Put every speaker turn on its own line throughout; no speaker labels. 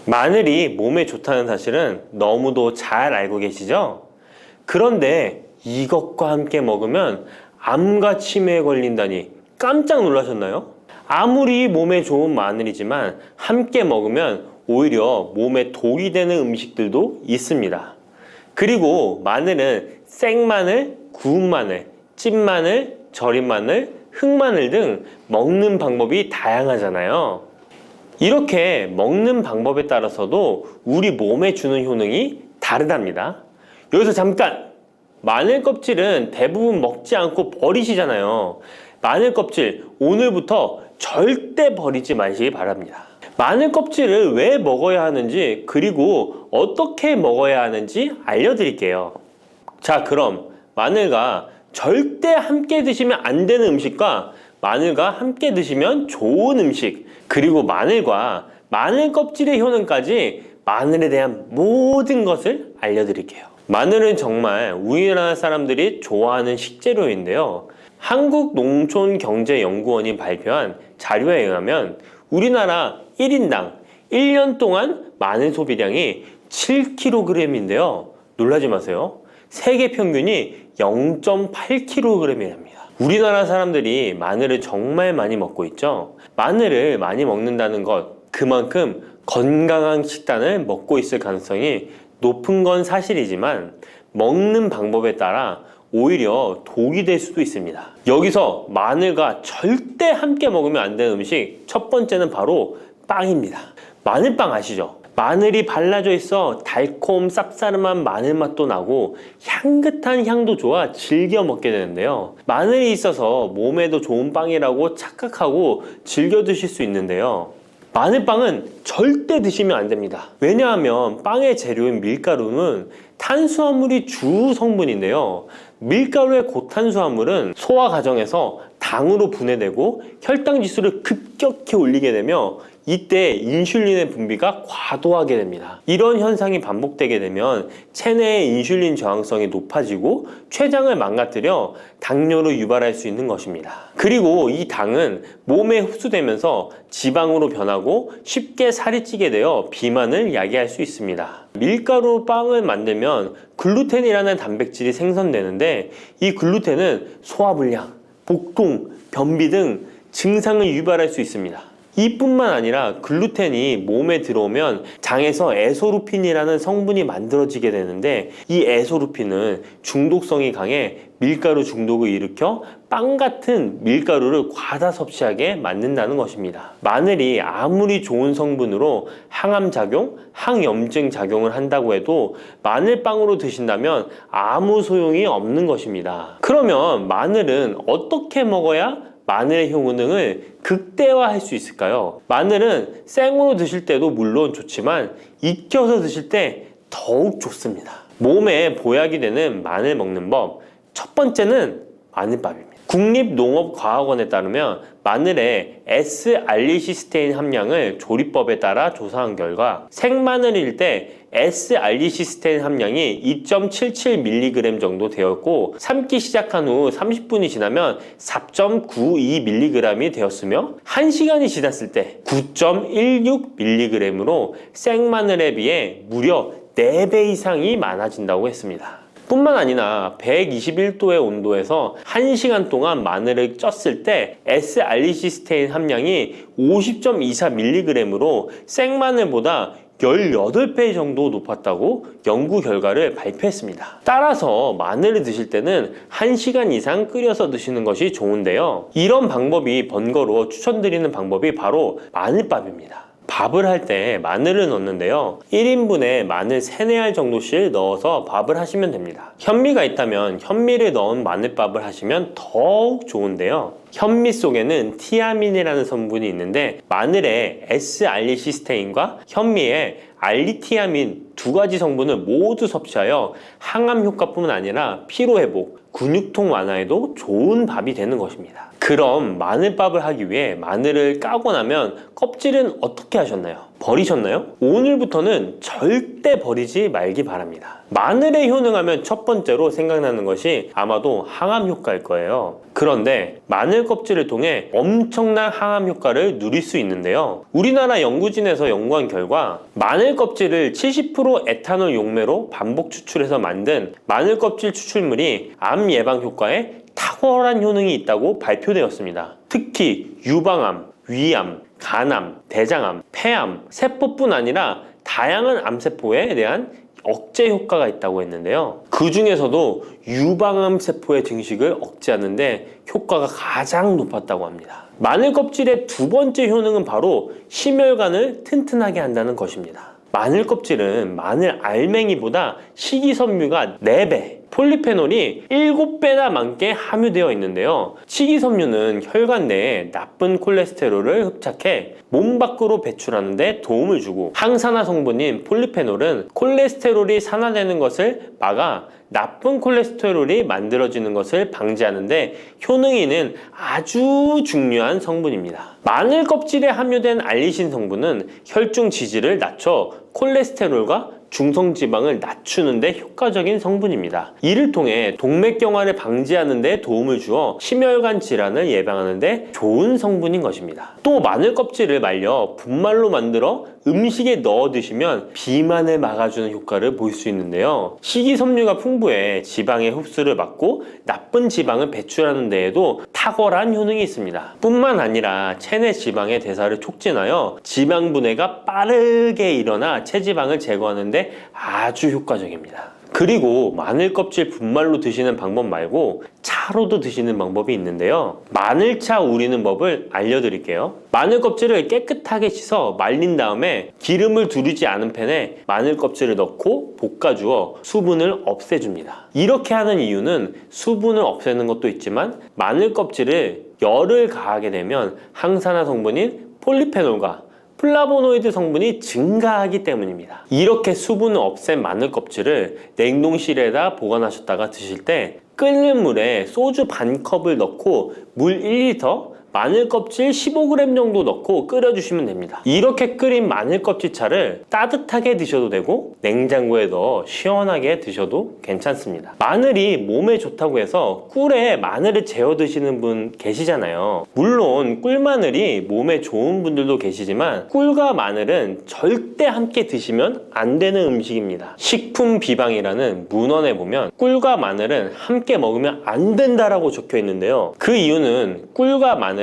마늘이 몸에 좋다는 사실은 너무도 잘 알고 계시죠? 그런데 이것과 함께 먹으면 암과 치매에 걸린다니 깜짝 놀라셨나요? 아무리 몸에 좋은 마늘이지만 함께 먹으면 오히려 몸에 독이 되는 음식들도 있습니다. 그리고 마늘은 생마늘, 구운 마늘, 찐 마늘, 절인 마늘, 흑마늘 등 먹는 방법이 다양하잖아요. 이렇게 먹는 방법에 따라서도 우리 몸에 주는 효능이 다르답니다. 여기서 잠깐! 마늘 껍질은 대부분 먹지 않고 버리시잖아요. 마늘 껍질 오늘부터 절대 버리지 마시기 바랍니다. 마늘 껍질을 왜 먹어야 하는지, 그리고 어떻게 먹어야 하는지 알려드릴게요. 자, 그럼 마늘과 절대 함께 드시면 안 되는 음식과 마늘과 함께 드시면 좋은 음식, 그리고 마늘과 마늘 껍질의 효능까지 마늘에 대한 모든 것을 알려드릴게요. 마늘은 정말 우리나라 사람들이 좋아하는 식재료인데요. 한국농촌경제연구원이 발표한 자료에 의하면 우리나라 1인당 1년 동안 마늘 소비량이 7kg인데요. 놀라지 마세요. 세계 평균이 0.8kg이랍니다. 우리나라 사람들이 마늘을 정말 많이 먹고 있죠. 마늘을 많이 먹는다는 것, 그만큼 건강한 식단을 먹고 있을 가능성이 높은 건 사실이지만 먹는 방법에 따라 오히려 독이 될 수도 있습니다. 여기서 마늘과 절대 함께 먹으면 안 되는 음식 첫 번째는 바로 빵입니다. 마늘빵 아시죠? 마늘이 발라져 있어 달콤 쌉싸름한 마늘 맛도 나고 향긋한 향도 좋아 즐겨 먹게 되는데요. 마늘이 있어서 몸에도 좋은 빵이라고 착각하고 즐겨 드실 수 있는데요. 마늘빵은 절대 드시면 안 됩니다. 왜냐하면 빵의 재료인 밀가루는 탄수화물이 주 성분인데요. 밀가루의 고탄수화물은 소화 과정에서 당으로 분해되고 혈당 지수를 급격히 올리게 되며 이때 인슐린의 분비가 과도하게 됩니다. 이런 현상이 반복되게 되면 체내의 인슐린 저항성이 높아지고 췌장을 망가뜨려 당뇨를 유발할 수 있는 것입니다. 그리고 이 당은 몸에 흡수되면서 지방으로 변하고 쉽게 살이 찌게 되어 비만을 야기할 수 있습니다. 밀가루 빵을 만들면 글루텐이라는 단백질이 생성되는데 이 글루텐은 소화불량, 복통, 변비 등 증상을 유발할 수 있습니다. 이뿐만 아니라 글루텐이 몸에 들어오면 장에서 에소루핀이라는 성분이 만들어지게 되는데 이 에소루핀은 중독성이 강해 밀가루 중독을 일으켜 빵 같은 밀가루를 과다 섭취하게 만든다는 것입니다. 마늘이 아무리 좋은 성분으로 항암작용, 항염증 작용을 한다고 해도 마늘빵으로 드신다면 아무 소용이 없는 것입니다. 그러면 마늘은 어떻게 먹어야 마늘의 효능을 극대화할 수 있을까요? 마늘은 생으로 드실 때도 물론 좋지만 익혀서 드실 때 더욱 좋습니다. 몸에 보약이 되는 마늘 먹는 법, 첫 번째는 마늘밥입니다. 국립농업과학원에 따르면 마늘의 S-알리시스테인 함량을 조리법에 따라 조사한 결과 생마늘일 때 S-알리시스테인 함량이 2.77mg 정도 되었고 삶기 시작한 후 30분이 지나면 4.92mg이 되었으며 1시간이 지났을 때 9.16mg으로 생마늘에 비해 무려 4배 이상이 많아진다고 했습니다. 뿐만 아니라 121도의 온도에서 1시간 동안 마늘을 쪘을 때 S-알리시스테인 함량이 50.24mg으로 생마늘보다 18배 정도 높았다고 연구 결과를 발표했습니다. 따라서 마늘을 드실 때는 1시간 이상 끓여서 드시는 것이 좋은데요. 이런 방법이 번거로워 추천드리는 방법이 바로 마늘밥입니다. 밥을 할 때 마늘을 넣는데요. 1인분에 마늘 3, 4알 정도씩 넣어서 밥을 하시면 됩니다. 현미가 있다면 현미를 넣은 마늘밥을 하시면 더욱 좋은데요. 현미 속에는 티아민이라는 성분이 있는데 마늘의 S-알리시스테인과 현미의 알리티아민 두 가지 성분을 모두 섭취하여 항암 효과뿐만 아니라 피로회복, 근육통 완화에도 좋은 밥이 되는 것입니다. 그럼 마늘밥을 하기 위해 마늘을 까고 나면 껍질은 어떻게 하셨나요? 버리셨나요? 오늘부터는 절대 버리지 말기 바랍니다. 마늘에 효능하면 첫 번째로 생각나는 것이 아마도 항암 효과일 거예요. 그런데 마늘 껍질을 통해 엄청난 항암 효과를 누릴 수 있는데요. 우리나라 연구진에서 연구한 결과 마늘 껍질을 70% 에탄올 용매로 반복 추출해서 만든 마늘 껍질 추출물이 암 예방 효과에 탁월한 효능이 있다고 발표되었습니다. 특히 유방암, 위암, 간암, 대장암, 폐암, 세포뿐 아니라 다양한 암세포에 대한 억제 효과가 있다고 했는데요. 그 중에서도 유방암 세포의 증식을 억제하는 데 효과가 가장 높았다고 합니다. 마늘 껍질의 두 번째 효능은 바로 심혈관을 튼튼하게 한다는 것입니다. 마늘 껍질은 마늘 알맹이보다 식이섬유가 4배, 폴리페놀이 7배나 많게 함유되어 있는데요. 식이섬유는 혈관 내에 나쁜 콜레스테롤을 흡착해 몸 밖으로 배출하는 데 도움을 주고, 항산화 성분인 폴리페놀은 콜레스테롤이 산화되는 것을 막아 나쁜 콜레스테롤이 만들어지는 것을 방지하는 데 효능이 있는 아주 중요한 성분입니다. 마늘 껍질에 함유된 알리신 성분은 혈중 지질을 낮춰 콜레스테롤과 중성지방을 낮추는 데 효과적인 성분입니다. 이를 통해 동맥경화를 방지하는 데 도움을 주어 심혈관 질환을 예방하는 데 좋은 성분인 것입니다. 또 마늘 껍질을 말려 분말로 만들어 음식에 넣어 드시면 비만을 막아주는 효과를 볼 수 있는데요. 식이섬유가 풍부해 지방의 흡수를 막고 나쁜 지방을 배출하는 데에도 탁월한 효능이 있습니다. 뿐만 아니라 체내 지방의 대사를 촉진하여 지방 분해가 빠르게 일어나 체지방을 제거하는 데 아주 효과적입니다. 그리고 마늘 껍질 분말로 드시는 방법 말고 차로도 드시는 방법이 있는데요. 마늘차 우리는 법을 알려드릴게요. 마늘 껍질을 깨끗하게 씻어 말린 다음에 기름을 두르지 않은 팬에 마늘 껍질을 넣고 볶아주어 수분을 없애줍니다. 이렇게 하는 이유는 수분을 없애는 것도 있지만 마늘 껍질을 열을 가하게 되면 항산화 성분인 폴리페놀과 플라보노이드 성분이 증가하기 때문입니다. 이렇게 수분을 없앤 마늘 껍질을 냉동실에다 보관하셨다가 드실 때 끓는 물에 소주 반 컵을 넣고 물 1리터, 마늘 껍질 15g 정도 넣고 끓여주시면 됩니다. 이렇게 끓인 마늘 껍질 차를 따뜻하게 드셔도 되고 냉장고에 넣어 시원하게 드셔도 괜찮습니다. 마늘이 몸에 좋다고 해서 꿀에 마늘을 재워 드시는 분 계시잖아요. 물론 꿀마늘이 몸에 좋은 분들도 계시지만 꿀과 마늘은 절대 함께 드시면 안 되는 음식입니다. 식품 비방이라는 문헌에 보면 꿀과 마늘은 함께 먹으면 안 된다라고 적혀 있는데요. 그 이유는 꿀과 마늘은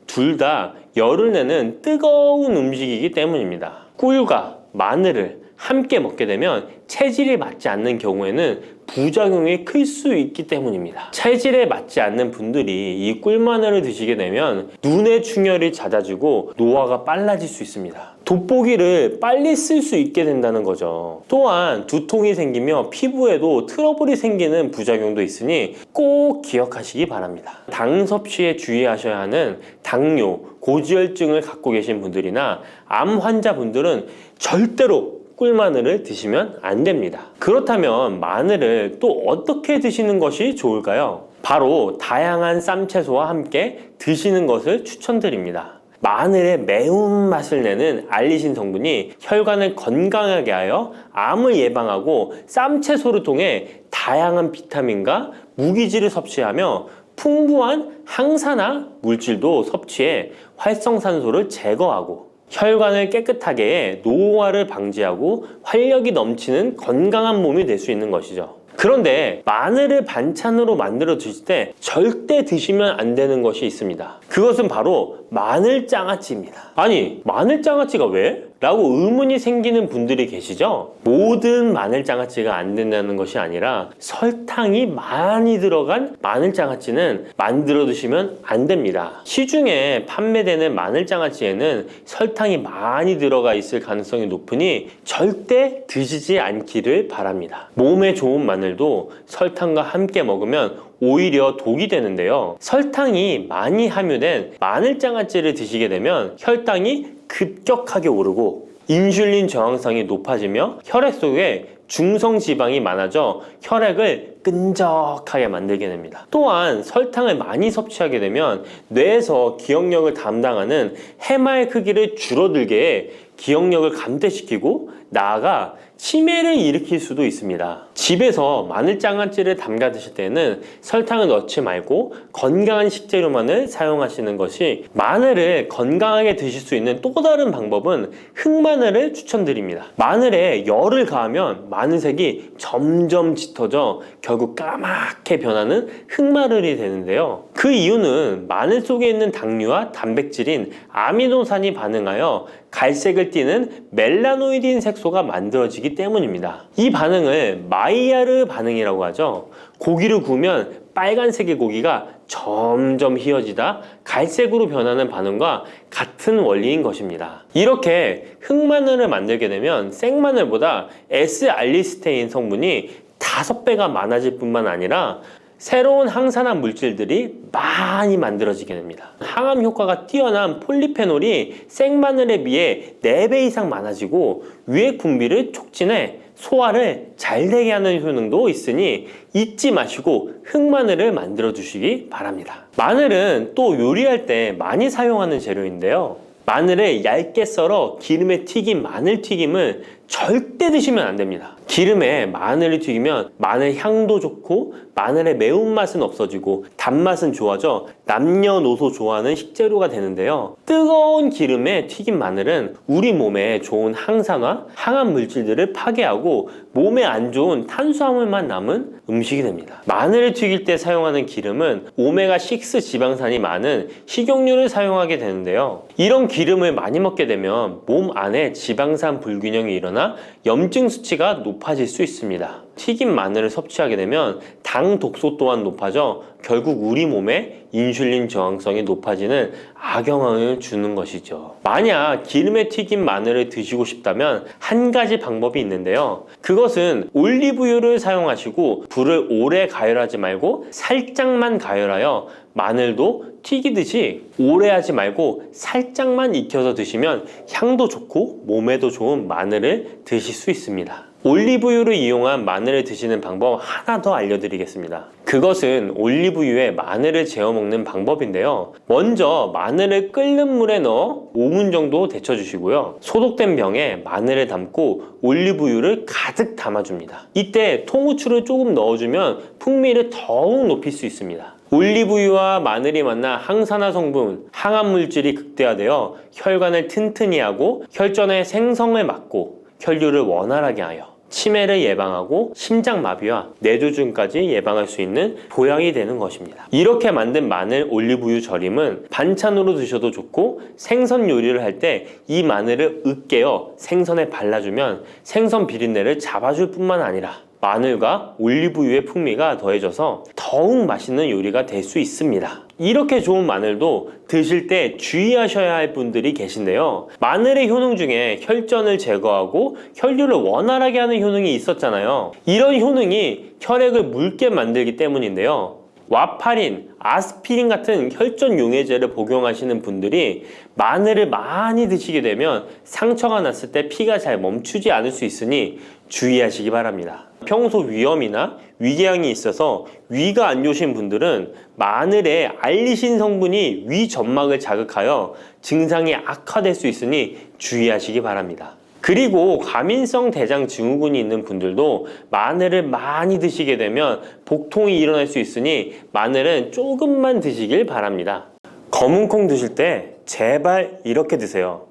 둘 다 열을 내는 뜨거운 음식이기 때문입니다. 꿀과 마늘을 함께 먹게 되면 체질이 맞지 않는 경우에는 부작용이 클 수 있기 때문입니다. 체질에 맞지 않는 분들이 이 꿀마늘을 드시게 되면 눈의 충혈이 잦아지고 노화가 빨라질 수 있습니다. 돋보기를 빨리 쓸 수 있게 된다는 거죠. 또한 두통이 생기며 피부에도 트러블이 생기는 부작용도 있으니 꼭 기억하시기 바랍니다. 당 섭취에 주의하셔야 하는 당뇨, 고지혈증을 갖고 계신 분들이나 암 환자분들은 절대로 꿀마늘을 드시면 안 됩니다. 그렇다면 마늘을 또 어떻게 드시는 것이 좋을까요? 바로 다양한 쌈채소와 함께 드시는 것을 추천드립니다. 마늘의 매운맛을 내는 알리신 성분이 혈관을 건강하게 하여 암을 예방하고 쌈채소를 통해 다양한 비타민과 무기질을 섭취하며 풍부한 항산화 물질도 섭취해 활성산소를 제거하고 혈관을 깨끗하게 해 노화를 방지하고 활력이 넘치는 건강한 몸이 될 수 있는 것이죠. 그런데 마늘을 반찬으로 만들어 드실 때 절대 드시면 안 되는 것이 있습니다. 그것은 바로 마늘장아찌입니다. 아니, 마늘장아찌가 왜? 라고 의문이 생기는 분들이 계시죠? 모든 마늘장아찌가 안 된다는 것이 아니라 설탕이 많이 들어간 마늘장아찌는 만들어 드시면 안 됩니다. 시중에 판매되는 마늘장아찌에는 설탕이 많이 들어가 있을 가능성이 높으니 절대 드시지 않기를 바랍니다. 몸에 좋은 마늘도 설탕과 함께 먹으면 오히려 독이 되는데요. 설탕이 많이 함유된 마늘장아찌를 드시게 되면 혈당이 급격하게 오르고 인슐린 저항성이 높아지며 혈액 속에 중성 지방이 많아져 혈액을 끈적하게 만들게 됩니다. 또한 설탕을 많이 섭취하게 되면 뇌에서 기억력을 담당하는 해마의 크기를 줄어들게 해 기억력을 감퇴시키고 나아가 치매를 일으킬 수도 있습니다. 집에서 마늘 장아찌를 담가 드실 때는 설탕을 넣지 말고 건강한 식재료만을 사용하시는 것이, 마늘을 건강하게 드실 수 있는 또 다른 방법은 흑마늘을 추천드립니다. 마늘에 열을 가하면 마늘색이 점점 짙어져 결국 까맣게 변하는 흑마늘이 되는데요. 그 이유는 마늘 속에 있는 당류와 단백질인 아미노산이 반응하여 갈색을 띠는 멜라노이딘 색소가 만들어지기 때문입니다. 이 반응을 마이야르 반응이라고 하죠. 고기를 구우면 빨간색의 고기가 점점 희어지다 갈색으로 변하는 반응과 같은 원리인 것입니다. 이렇게 흑마늘을 만들게 되면 생마늘보다 S알리스테인 성분이 5배가 많아질 뿐만 아니라 새로운 항산화 물질들이 많이 만들어지게 됩니다. 항암 효과가 뛰어난 폴리페놀이 생마늘에 비해 4배 이상 많아지고 위액 분비를 촉진해 소화를 잘 되게 하는 효능도 있으니 잊지 마시고 흑마늘을 만들어 주시기 바랍니다. 마늘은 또 요리할 때 많이 사용하는 재료인데요. 마늘을 얇게 썰어 기름에 튀긴 마늘 튀김을 절대 드시면 안 됩니다. 기름에 마늘을 튀기면 마늘 향도 좋고 마늘의 매운맛은 없어지고 단맛은 좋아져 남녀노소 좋아하는 식재료가 되는데요. 뜨거운 기름에 튀긴 마늘은 우리 몸에 좋은 항산화, 항암 물질들을 파괴하고 몸에 안 좋은 탄수화물만 남은 음식이 됩니다. 마늘을 튀길 때 사용하는 기름은 오메가6 지방산이 많은 식용유를 사용하게 되는데요. 이런 기름을 많이 먹게 되면 몸 안에 지방산 불균형이 일어나 염증 수치가 높아질 수 있습니다. 튀긴 마늘을 섭취하게 되면 당 독소 또한 높아져 결국 우리 몸에 인슐린 저항성이 높아지는 악영향을 주는 것이죠. 만약 기름에 튀긴 마늘을 드시고 싶다면 한 가지 방법이 있는데요. 그것은 올리브유를 사용하시고 불을 오래 가열하지 말고 살짝만 가열하여, 마늘도 튀기듯이 오래 하지 말고 살짝만 익혀서 드시면 향도 좋고 몸에도 좋은 마늘을 드실 수 있습니다. 올리브유를 이용한 마늘을 드시는 방법 하나 더 알려드리겠습니다. 그것은 올리브유에 마늘을 재워 먹는 방법인데요. 먼저 마늘을 끓는 물에 넣어 5분 정도 데쳐주시고요. 소독된 병에 마늘을 담고 올리브유를 가득 담아줍니다. 이때 통후추를 조금 넣어주면 풍미를 더욱 높일 수 있습니다. 올리브유와 마늘이 만나 항산화 성분, 항암 물질이 극대화되어 혈관을 튼튼히 하고 혈전의 생성을 막고 혈류를 원활하게 하여 치매를 예방하고 심장마비와 뇌졸중까지 예방할 수 있는 보약이 되는 것입니다. 이렇게 만든 마늘 올리브유 절임은 반찬으로 드셔도 좋고 생선 요리를 할 때 이 마늘을 으깨어 생선에 발라주면 생선 비린내를 잡아줄 뿐만 아니라 마늘과 올리브유의 풍미가 더해져서 더욱 맛있는 요리가 될 수 있습니다. 이렇게 좋은 마늘도 드실 때 주의하셔야 할 분들이 계신데요. 마늘의 효능 중에 혈전을 제거하고 혈류를 원활하게 하는 효능이 있었잖아요. 이런 효능이 혈액을 묽게 만들기 때문인데요. 와파린, 아스피린 같은 혈전 용해제를 복용하시는 분들이 마늘을 많이 드시게 되면 상처가 났을 때 피가 잘 멈추지 않을 수 있으니 주의하시기 바랍니다. 평소 위염이나 위궤양이 있어서 위가 안 좋으신 분들은 마늘에 알리신 성분이 위 점막을 자극하여 증상이 악화될 수 있으니 주의하시기 바랍니다. 그리고 과민성 대장 증후군이 있는 분들도 마늘을 많이 드시게 되면 복통이 일어날 수 있으니 마늘은 조금만 드시길 바랍니다. 검은콩 드실 때 제발 이렇게 드세요.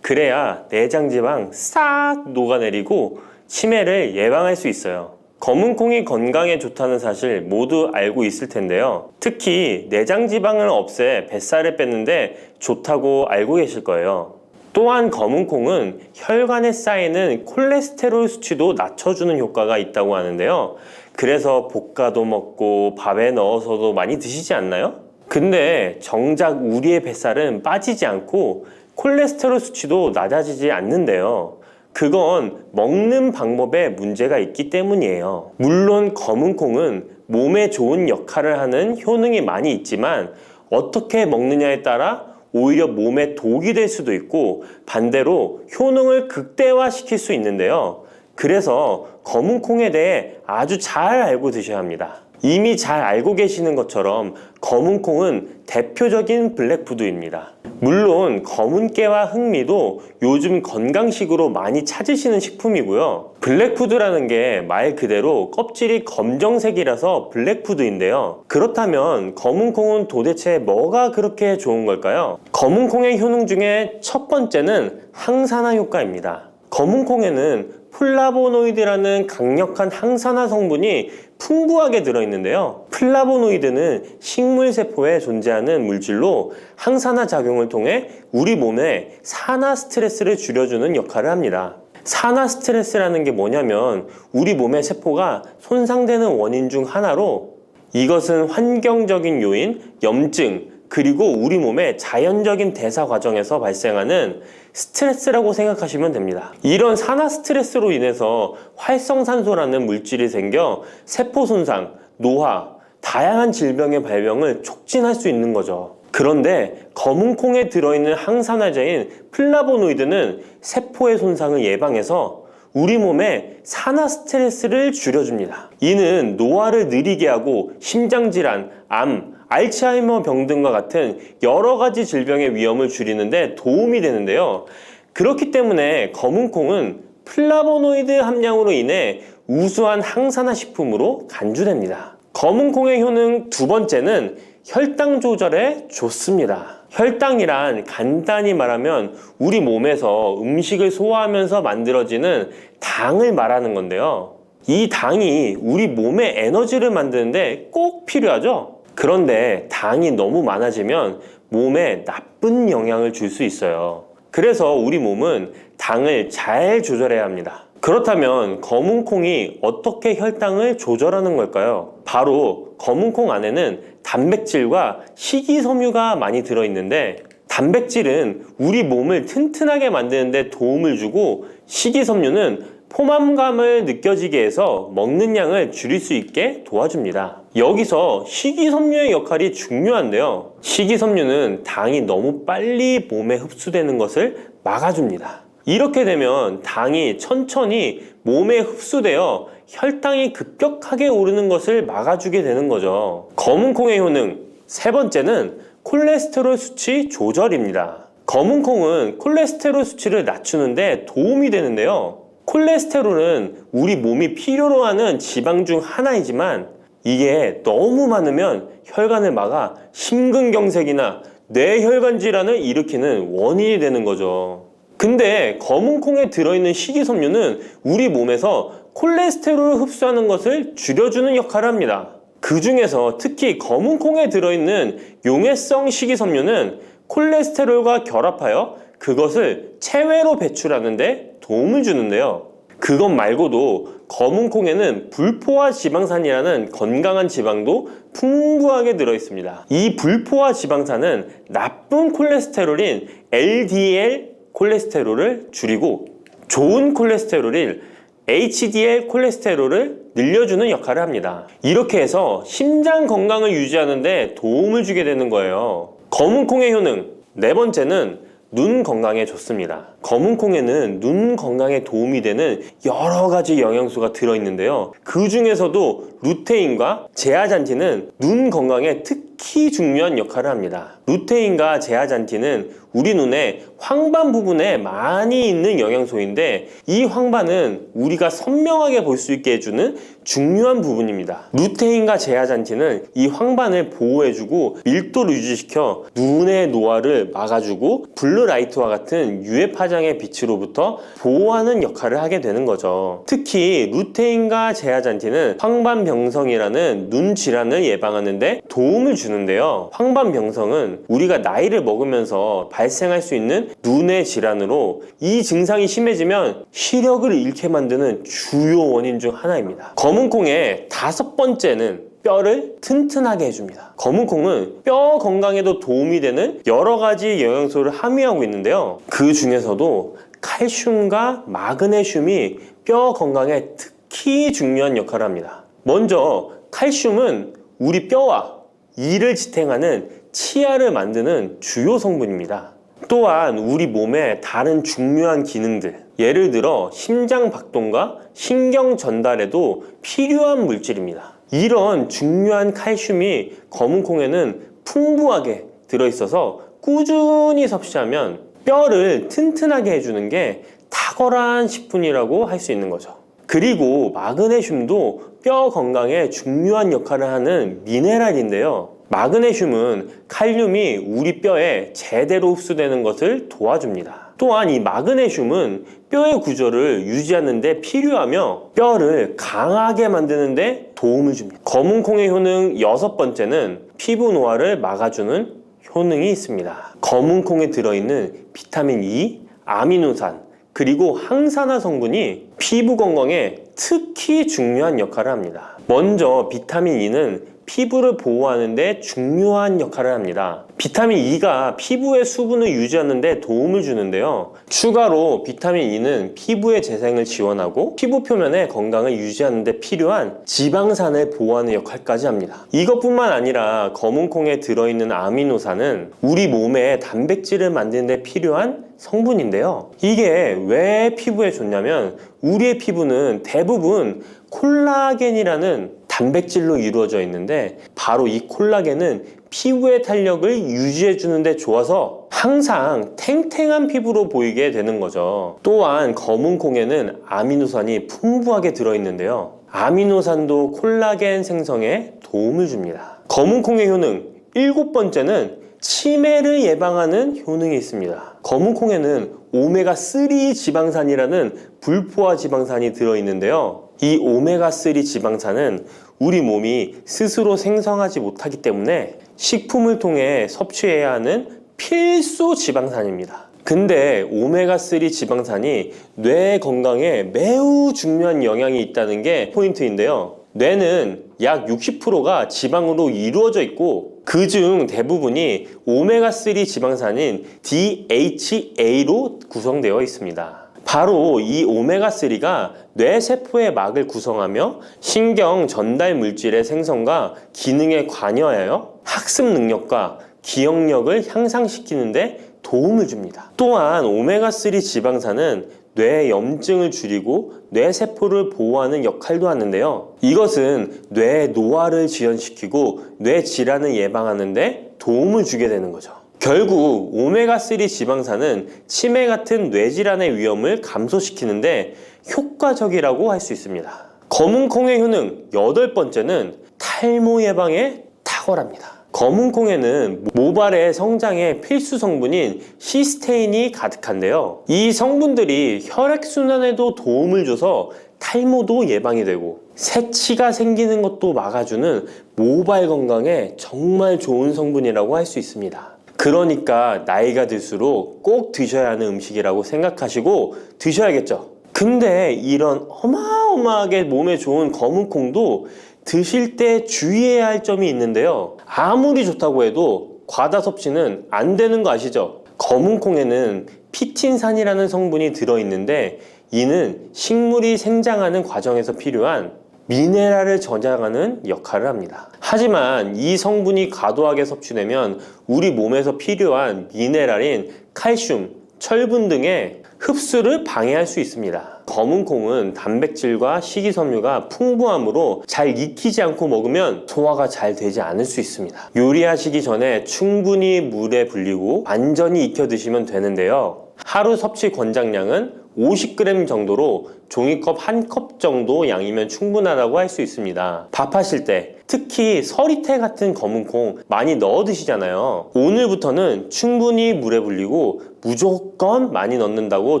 그래야 내장지방 싹 녹아내리고 치매를 예방할 수 있어요. 검은콩이 건강에 좋다는 사실 모두 알고 있을 텐데요. 특히 내장지방을 없애 뱃살을 뺐는데 좋다고 알고 계실 거예요. 또한 검은콩은 혈관에 쌓이는 콜레스테롤 수치도 낮춰주는 효과가 있다고 하는데요. 그래서 볶아도 먹고 밥에 넣어서도 많이 드시지 않나요? 근데 정작 우리의 뱃살은 빠지지 않고 콜레스테롤 수치도 낮아지지 않는데요. 그건 먹는 방법에 문제가 있기 때문이에요. 물론 검은콩은 몸에 좋은 역할을 하는 효능이 많이 있지만 어떻게 먹느냐에 따라 오히려 몸에 독이 될 수도 있고 반대로 효능을 극대화시킬 수 있는데요. 그래서 검은 콩에 대해 아주 잘 알고 드셔야 합니다. 이미 잘 알고 계시는 것처럼 검은 콩은 대표적인 블랙푸드입니다. 물론 검은 깨와 흑미도 요즘 건강식으로 많이 찾으시는 식품이고요. 블랙푸드라는 게 말 그대로 껍질이 검정색이라서 블랙푸드인데요. 그렇다면 검은 콩은 도대체 뭐가 그렇게 좋은 걸까요? 검은 콩의 효능 중에 첫 번째는 항산화 효과입니다. 검은 콩에는 플라보노이드라는 강력한 항산화 성분이 풍부하게 들어있는데요. 플라보노이드는 식물세포에 존재하는 물질로 항산화 작용을 통해 우리 몸에 산화 스트레스를 줄여주는 역할을 합니다. 산화 스트레스라는 게 뭐냐면 우리 몸의 세포가 손상되는 원인 중 하나로, 이것은 환경적인 요인, 염증, 그리고 우리 몸의 자연적인 대사 과정에서 발생하는 스트레스라고 생각하시면 됩니다. 이런 산화 스트레스로 인해서 활성산소라는 물질이 생겨 세포 손상, 노화, 다양한 질병의 발병을 촉진할 수 있는 거죠. 그런데 검은 콩에 들어있는 항산화제인 플라보노이드는 세포의 손상을 예방해서 우리 몸에 산화 스트레스를 줄여줍니다. 이는 노화를 느리게 하고 심장질환, 암, 알츠하이머 병 등과 같은 여러 가지 질병의 위험을 줄이는데 도움이 되는데요. 그렇기 때문에 검은 콩은 플라보노이드 함량으로 인해 우수한 항산화 식품으로 간주됩니다. 검은 콩의 효능 두 번째는 혈당 조절에 좋습니다. 혈당이란 간단히 말하면 우리 몸에서 음식을 소화하면서 만들어지는 당을 말하는 건데요. 이 당이 우리 몸의 에너지를 만드는데 꼭 필요하죠. 그런데 당이 너무 많아지면 몸에 나쁜 영향을 줄 수 있어요. 그래서 우리 몸은 당을 잘 조절해야 합니다. 그렇다면 검은 콩이 어떻게 혈당을 조절하는 걸까요? 바로 검은 콩 안에는 단백질과 식이섬유가 많이 들어있는데, 단백질은 우리 몸을 튼튼하게 만드는 데 도움을 주고, 식이섬유는 포만감을 느껴지게 해서 먹는 양을 줄일 수 있게 도와줍니다. 여기서 식이섬유의 역할이 중요한데요. 식이섬유는 당이 너무 빨리 몸에 흡수되는 것을 막아줍니다. 이렇게 되면 당이 천천히 몸에 흡수되어 혈당이 급격하게 오르는 것을 막아주게 되는 거죠. 검은 콩의 효능 세 번째는 콜레스테롤 수치 조절입니다. 검은 콩은 콜레스테롤 수치를 낮추는데 도움이 되는데요. 콜레스테롤은 우리 몸이 필요로 하는 지방 중 하나이지만 이게 너무 많으면 혈관을 막아 심근경색이나 뇌혈관 질환을 일으키는 원인이 되는 거죠. 근데 검은 콩에 들어있는 식이섬유는 우리 몸에서 콜레스테롤을 흡수하는 것을 줄여주는 역할을 합니다. 그 중에서 특히 검은 콩에 들어있는 용해성 식이섬유는 콜레스테롤과 결합하여 그것을 체외로 배출하는데 도움을 주는데요. 그것 말고도 검은 콩에는 불포화 지방산이라는 건강한 지방도 풍부하게 들어있습니다. 이 불포화 지방산은 나쁜 콜레스테롤인 LDL 콜레스테롤을 줄이고 좋은 콜레스테롤인 HDL 콜레스테롤을 늘려주는 역할을 합니다. 이렇게 해서 심장 건강을 유지하는 데 도움을 주게 되는 거예요. 검은 콩의 효능 네 번째는 눈 건강에 좋습니다. 검은 콩에는 눈 건강에 도움이 되는 여러 가지 영양소가 들어있는데요. 그 중에서도 루테인과 제아잔틴은 눈 건강에 특히 중요한 역할을 합니다. 루테인과 제아잔틴은 우리 눈의 황반 부분에 많이 있는 영양소인데, 이 황반은 우리가 선명하게 볼 수 있게 해주는 중요한 부분입니다. 루테인과 제아잔틴은 이 황반을 보호해주고 밀도를 유지시켜 눈의 노화를 막아주고 블루라이트와 같은 유해 파장의 빛으로부터 보호하는 역할을 하게 되는 거죠. 특히 루테인과 제아잔틴은 황반병성이라는 눈 질환을 예방하는 데 도움을 주는데요. 황반병성은 우리가 나이를 먹으면서 발생할 수 있는 눈의 질환으로, 이 증상이 심해지면 시력을 잃게 만드는 주요 원인 중 하나입니다. 검은 콩의 다섯 번째는 뼈를 튼튼하게 해줍니다. 검은 콩은 뼈 건강에도 도움이 되는 여러 가지 영양소를 함유하고 있는데요. 그 중에서도 칼슘과 마그네슘이 뼈 건강에 특히 중요한 역할을 합니다. 먼저 칼슘은 우리 뼈와 이를 지탱하는 치아를 만드는 주요 성분입니다. 또한 우리 몸의 다른 중요한 기능들, 예를 들어 심장 박동과 신경 전달에도 필요한 물질입니다. 이런 중요한 칼슘이 검은콩에는 풍부하게 들어있어서 꾸준히 섭취하면 뼈를 튼튼하게 해주는 게 탁월한 식품이라고 할 수 있는 거죠. 그리고 마그네슘도 뼈 건강에 중요한 역할을 하는 미네랄인데요. 마그네슘은 칼륨이 우리 뼈에 제대로 흡수되는 것을 도와줍니다. 또한 이 마그네슘은 뼈의 구조를 유지하는 데 필요하며 뼈를 강하게 만드는 데 도움을 줍니다. 검은콩의 효능 6번째는 피부 노화를 막아주는 효능이 있습니다. 검은콩에 들어있는 비타민 E, 아미노산, 그리고 항산화 성분이 피부 건강에 특히 중요한 역할을 합니다. 먼저 비타민 E는 피부를 보호하는 데 중요한 역할을 합니다. 비타민 E가 피부의 수분을 유지하는 데 도움을 주는데요. 추가로 비타민 E는 피부의 재생을 지원하고 피부 표면의 건강을 유지하는 데 필요한 지방산을 보호하는 역할까지 합니다. 이것뿐만 아니라 검은콩에 들어있는 아미노산은 우리 몸에 단백질을 만드는 데 필요한 성분인데요. 이게 왜 피부에 좋냐면 우리의 피부는 대부분 콜라겐이라는 단백질로 이루어져 있는데 바로 이 콜라겐은 피부의 탄력을 유지해 주는데 좋아서 항상 탱탱한 피부로 보이게 되는 거죠. 또한 검은콩에는 아미노산이 풍부하게 들어있는데요. 아미노산도 콜라겐 생성에 도움을 줍니다. 검은콩의 효능 7번째는 치매를 예방하는 효능이 있습니다. 검은콩에는 오메가3 지방산이라는 불포화 지방산이 들어있는데요. 이 오메가3 지방산은 우리 몸이 스스로 생성하지 못하기 때문에 식품을 통해 섭취해야 하는 필수 지방산입니다. 근데 오메가3 지방산이 뇌 건강에 매우 중요한 영향이 있다는 게 포인트인데요. 뇌는 약 60%가 지방으로 이루어져 있고 그중 대부분이 오메가3 지방산인 DHA로 구성되어 있습니다. 바로 이 오메가3가 뇌세포의 막을 구성하며 신경 전달 물질의 생성과 기능에 관여하여 학습 능력과 기억력을 향상시키는 데 도움을 줍니다. 또한 오메가3 지방산은 뇌 염증을 줄이고 뇌세포를 보호하는 역할도 하는데요. 이것은 뇌 노화를 지연시키고 뇌 질환을 예방하는 데 도움을 주게 되는 거죠. 결국 오메가3 지방산은 치매 같은 뇌질환의 위험을 감소시키는데 효과적이라고 할 수 있습니다. 검은콩의 효능 8번째는 탈모 예방에 탁월합니다. 검은콩에는 모발의 성장에 필수 성분인 시스테인이 가득한데요. 이 성분들이 혈액순환에도 도움을 줘서 탈모도 예방이 되고 새치가 생기는 것도 막아주는 모발 건강에 정말 좋은 성분이라고 할 수 있습니다. 그러니까 나이가 들수록 꼭 드셔야 하는 음식이라고 생각하시고 드셔야겠죠. 근데 이런 어마어마하게 몸에 좋은 검은콩도 드실 때 주의해야 할 점이 있는데요. 아무리 좋다고 해도 과다 섭취는 안 되는 거 아시죠? 검은콩에는 피틴산이라는 성분이 들어있는데 이는 식물이 생장하는 과정에서 필요한 미네랄을 저장하는 역할을 합니다. 하지만 이 성분이 과도하게 섭취되면 우리 몸에서 필요한 미네랄인 칼슘, 철분 등의 흡수를 방해할 수 있습니다. 검은콩은 단백질과 식이섬유가 풍부하므로 잘 익히지 않고 먹으면 소화가 잘 되지 않을 수 있습니다. 요리하시기 전에 충분히 물에 불리고 완전히 익혀 드시면 되는데요. 하루 섭취 권장량은 50g 정도로 종이컵 1컵 정도 양이면 충분하다고 할 수 있습니다. 밥하실 때 특히 서리태 같은 검은콩 많이 넣어 드시잖아요. 오늘부터는 충분히 물에 불리고 무조건 많이 넣는다고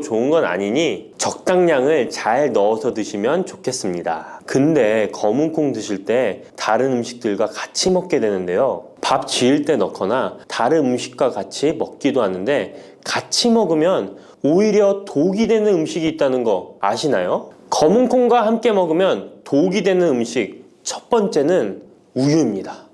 좋은 건 아니니 적당량을 잘 넣어서 드시면 좋겠습니다. 근데 검은콩 드실 때 다른 음식들과 같이 먹게 되는데요. 밥 지을 때 넣거나 다른 음식과 같이 먹기도 하는데 같이 먹으면 오히려 독이 되는 음식이 있다는 거 아시나요? 검은콩과 함께 먹으면 독이 되는 음식 첫 번째는 우유입니다.